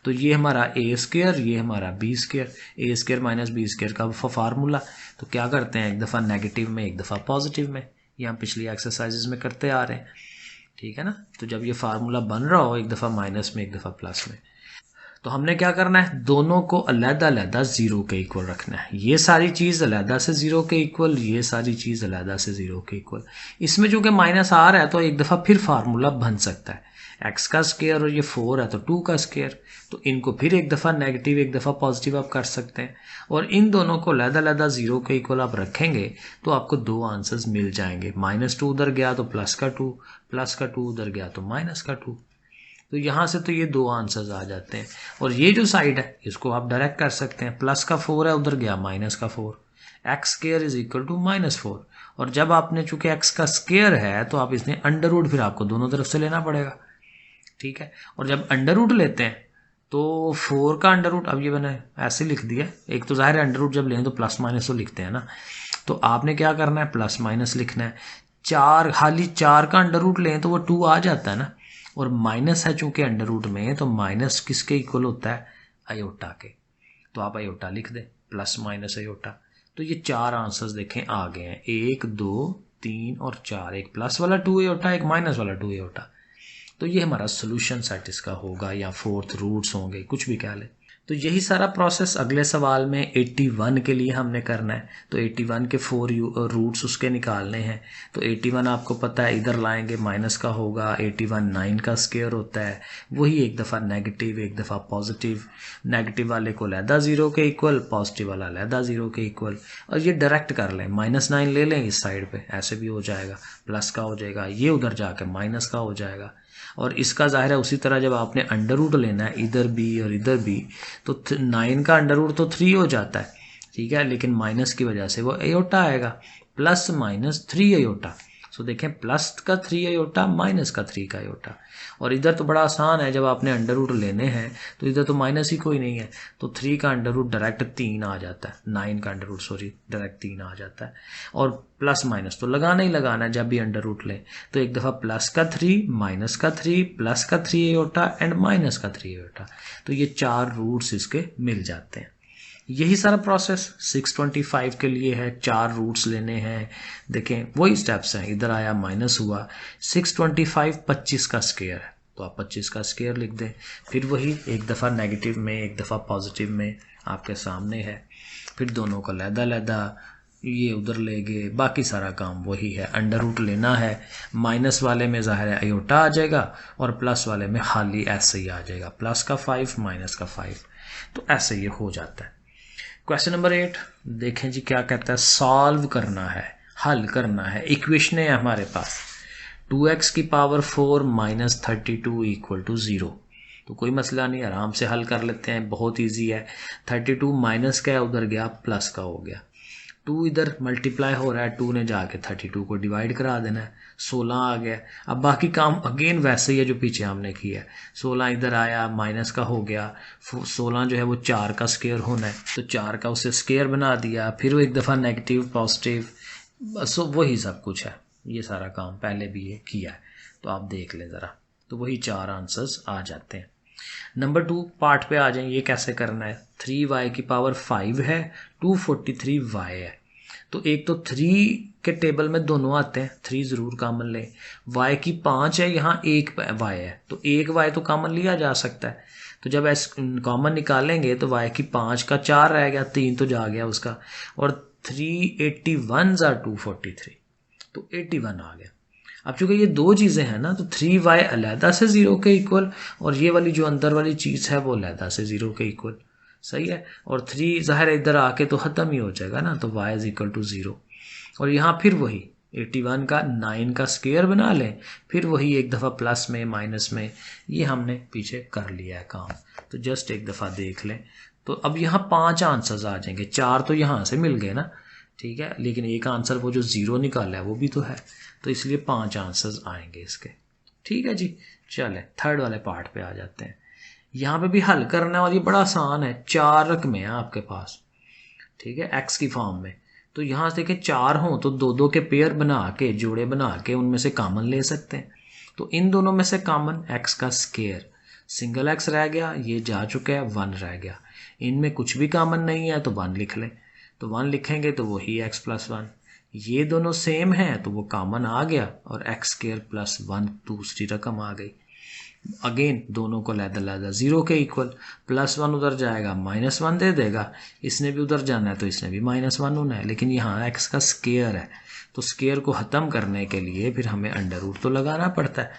A: तो ये हमारा a स्क्वायर, ये हमारा b square, a square minus b square का फार्मूला। तो क्या करते हैं, एक दफ़ा नेगेटिव में एक दफ़ा पॉजिटिव में, ये हम पिछली एक्सरसाइजेज में करते आ रहे हैं, ठीक है ना। तो जब ये फार्मूला बन रहा हो, एक दफ़ा माइनस में एक दफ़ा प्लस में, तो हमने क्या करना है, दोनों को अलग-अलग 0 के इक्वल रखना है। ये सारी चीज़ अलग से 0 के इक्वल, ये सारी चीज़ अलग से 0 के इक्वल। इसमें जो कि माइनस आ रहा है तो एक दफ़ा फिर फार्मूला बन सकता है, x का स्क्वायर और ये 4 है तो 2 का स्क्वायर, तो इनको फिर एक दफ़ा नेगेटिव एक दफ़ा पॉजिटिव आप कर सकते हैं, और इन दोनों को अलग-अलग 0 के इक्वल आप रखेंगे तो आपको 2 आंसर्स मिल जाएंगे। -2 उधर गया तो प्लस का 2, प्लस का 2 उधर गया तो माइनस का 2, तो यहाँ से तो ये 2 आंसर्स आ जाते हैं। और ये जो साइड है इसको आप डायरेक्ट कर सकते हैं, प्लस का 4 है उधर गया माइनस का 4, X square is equal to -4, और जब आपने चूंकि एक्स का स्क्वायर है तो आप इसने अंडर रूट फिर आपको दोनों तरफ से लेना पड़ेगा, ठीक है। और जब अंडर रूट लेते हैं तो 4 का अंडर रूट, अब ये मैंने ऐसे लिख दिया, एक तो जाहिर है अंडर रूट जब लें तो प्लस माइनस तो लिखते हैं ना, तो आपने क्या करना है, प्लस माइनस लिखना है। 4 खाली 4 का अंडर रूट लें तो वो 2 आ जाता है ना, और माइनस है चूंकि अंडर रूट में, तो माइनस किसके इक्वल होता है, अयोटा के, तो आप अयोटा लिख दें, प्लस माइनस अयोटा। तो ये 4 आंसर्स देखें आ गए हैं, 1 2 3 और 4, एक प्लस वाला 2 अयोटा, एक माइनस वाला 2 अयोटा, तो ये हमारा सोल्यूशन सेट इसका होगा, या 4th रूट्स होंगे, कुछ भी कह लें। तो यही सारा प्रोसेस अगले सवाल में 81 के लिए हमने करना है। तो 81 के 4 रूट्स उसके निकालने हैं। तो 81 आपको पता है इधर लाएंगे माइनस का होगा, 81 9 का स्क्वायर होता है, वही एक दफ़ा नेगेटिव एक दफ़ा पॉजिटिव, नेगेटिव वाले को लहदा 0 के इक्वल, पॉजिटिव वाला लहदा 0 के इक्वल। और ये डायरेक्ट कर लें, -9 ले लें इस साइड पे, ऐसे भी हो जाएगा, प्लस का हो जाएगा, ये उधर जाके माइनस का हो जाएगा। और इसका जाहिर है उसी तरह जब आपने अंडर रूट लेना है इधर भी और इधर भी, तो 9 का अंडर रूट तो 3 हो जाता है, ठीक है, लेकिन माइनस की वजह से वो एयोटा आएगा, प्लस माइनस 3 एयोटा। सो देखें प्लस का 3 एयोटा माइनस का 3 का एयोटा। और इधर तो बड़ा आसान है, जब आपने अंडर रूट लेने हैं तो इधर तो माइनस ही कोई नहीं है, तो 3 का अंडर रूट डायरेक्ट 3 आ जाता है, 9 का अंडर रूट सॉरी डायरेक्ट 3 आ जाता है। और प्लस माइनस तो लगाना ही लगाना है जब भी अंडर रूट लें। तो एक दफ़ा प्लस का 3, माइनस का 3, प्लस का 3 एयोटा एंड माइनस का 3 एयोटा। तो ये 4 रूट्स इसके मिल जाते हैं। यही सारा प्रोसेस 625 के लिए है, 4 रूट्स लेने हैं। देखें वही स्टेप्स हैं, इधर आया माइनस हुआ, 625 25 का स्क्वायर है तो आप 25 का स्क्वायर लिख दें। फिर वही एक दफ़ा नेगेटिव में एक दफ़ा पॉजिटिव में आपके सामने है, फिर दोनों का लहदा ये उधर ले गए, बाकी सारा काम वही है। अंडर रूट लेना है, माइनस वाले में ज़ाहिर है आयोटा आ जाएगा और प्लस वाले में खाली ऐसे ही आ जाएगा, प्लस का 5 माइनस का 5। तो ऐसे ये हो जाता है। क्वेश्चन नंबर 8 देखें जी क्या कहता है, सॉल्व करना है, हल करना है। इक्वेशन है हमारे पास 2x की पावर 4 माइनस 32 इक्वल टू 0। तो कोई मसला नहीं, आराम से हल कर लेते हैं, बहुत इजी है। 32 माइनस का है उधर गया, प्लस का हो गया, 2 इधर मल्टीप्लाई हो रहा है, 2 ने जाके 32 को डिवाइड करा देना है, 16 आ गया। अब बाकी काम अगेन वैसे ही है जो पीछे हमने किया है, 16 इधर आया माइनस का हो गया, 16 जो है वो 4 का स्क्वायर होना है तो 4 का उसे स्क्वायर बना दिया, फिर वो एक दफ़ा नेगेटिव पॉजिटिव, बस वही सब कुछ है। ये सारा काम पहले भी ये किया है, तो आप देख लें ज़रा, तो वही 4 आंसर्स आ जाते हैं। नंबर 2 पार्ट पे आ जाएं, ये कैसे करना है। 3y की पावर 5 है, 243y है। तो एक तो 3 के टेबल में दोनों आते हैं, 3 ज़रूर कॉमन लें। y की 5 है, यहाँ 1 y है, तो 1 y तो कॉमन लिया जा सकता है। तो जब ऐसे कॉमन निकालेंगे तो y की 5 का 4 रह गया, 3 तो जा गया उसका, और 381 ज़ा 243, तो 81 आ गया। अब चूंकि ये दो चीज़ें हैं ना, तो 3y अलहदा से 0 के इक्वल और ये वाली जो अंदर वाली चीज़ है वो अलहदा से 0 के इक्वल, सही है। और 3 ज़ाहिर इधर आके तो ख़त्म ही हो जाएगा ना, तो y इज इक्वल टू 0। और यहाँ फिर वही 81 का 9 का स्क्वायर बना लें, फिर वही एक दफ़ा प्लस में माइनस में, ये हमने पीछे कर लिया है काम। तो जस्ट एक दफ़ा देख लें, तो अब यहाँ 5 आंसर्स आ जाएंगे, 4 तो यहाँ से मिल गए ना, ठीक है, लेकिन एक आंसर वो जो 0 निकाला है वो भी तो है, तो इसलिए 5 आंसर्स आएंगे इसके, ठीक है जी। चले थर्ड वाले पार्ट पे आ जाते हैं। यहाँ पे भी हल करना है और ये बड़ा आसान है, 4 रकमें हैं आपके पास, ठीक है, x की फॉर्म में। तो यहाँ से देखें 4 हों तो 2-2 के पेयर बना के, जोड़े बना के उनमें से कॉमन ले सकते हैं। तो इन दोनों में से कॉमन x का स्क्वायर, सिंगल x रह गया, ये जा चुका है, 1 रह गया। इनमें कुछ भी कॉमन नहीं है तो 1 लिख लें, तो 1 लिखेंगे तो वही x प्लस 1। ये दोनों सेम हैं तो वो कॉमन आ गया और x स्क्वायर प्लस 1 दूसरी रकम आ गई। अगेन दोनों को लहदा 0 के इक्वल, प्लस 1 उधर जाएगा माइनस 1 दे देगा, इसने भी उधर जाना है तो इसने भी -1 होना है, लेकिन यहाँ x का स्क्वायर है तो स्क्वायर को ख़त्म करने के लिए फिर हमें अंडर रूट तो लगाना पड़ता है।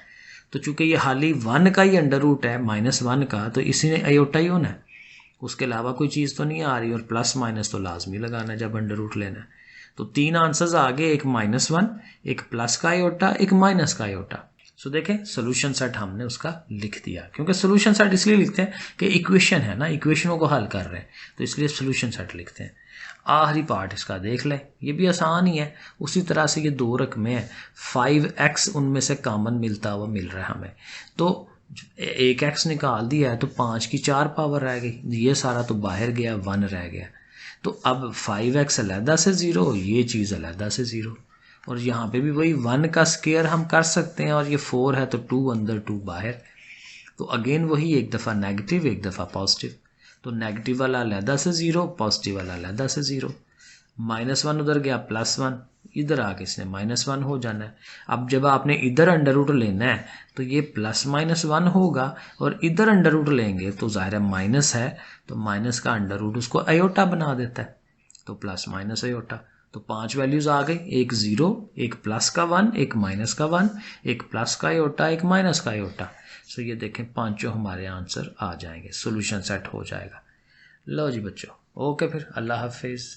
A: तो चूंकि ये हाली 1 का ही अंडर रूट है, -1 का, तो इसी ने आयोटा ही होना है, उसके अलावा कोई चीज़ तो नहीं आ रही, और प्लस माइनस तो लाजमी लगाना है जब अंडर रूट लेना है। तो 3 आंसर्स आ गए, एक -1, एक प्लस का आयोटा, एक माइनस का आयोटा। सो देखें सोल्यूशन सेट हमने उसका लिख दिया, क्योंकि सोल्यूशन सेट इसलिए लिखते हैं कि इक्वेशन है ना, इक्वेशनों को हल कर रहे हैं, तो इसलिए सोल्यूशन सेट लिखते हैं। आखिरी पार्ट इसका देख लें, ये भी आसान ही है। उसी तरह से ये 2 रकमें हैं, 5x उनमें से कॉमन मिलता हुआ मिल रहा है हमें, तो एक x निकाल दिया है तो 5 की 4 पावर रह गई, ये सारा तो बाहर गया, 1 रह गया। तो अब 5x अलहदा से 0, ये चीज़ अलहदा से 0, और यहाँ पे भी वही 1 का स्क्वायर हम कर सकते हैं, और ये 4 है तो 2 अंदर 2 बाहर, तो अगेन वही एक दफ़ा नेगेटिव एक दफ़ा पॉजिटिव, तो नेगेटिव वाला अलहदा से 0, पॉजिटिव वाला अलहदा से 0। -1 उधर गया +1, इधर आके इसने -1 हो जाना है। अब जब आपने इधर अंडर रूट लेना है तो ये +-1 होगा, और इधर अंडर रूट लेंगे तो ज़ाहिर है माइनस है, तो माइनस का अंडर रूट उसको अयोटा बना देता है, तो + अयोटा। तो 5 वैल्यूज़ आ गई, एक 0, एक प्लस का 1, एक माइनस का 1, एक प्लस का अयोटा, एक माइनस का अयोटा। सो ये देखें पांचों हमारे आंसर आ जाएंगे, सोल्यूशन सेट हो जाएगा। लो जी बच्चों, ओके फिर, अल्लाह हाफिज़।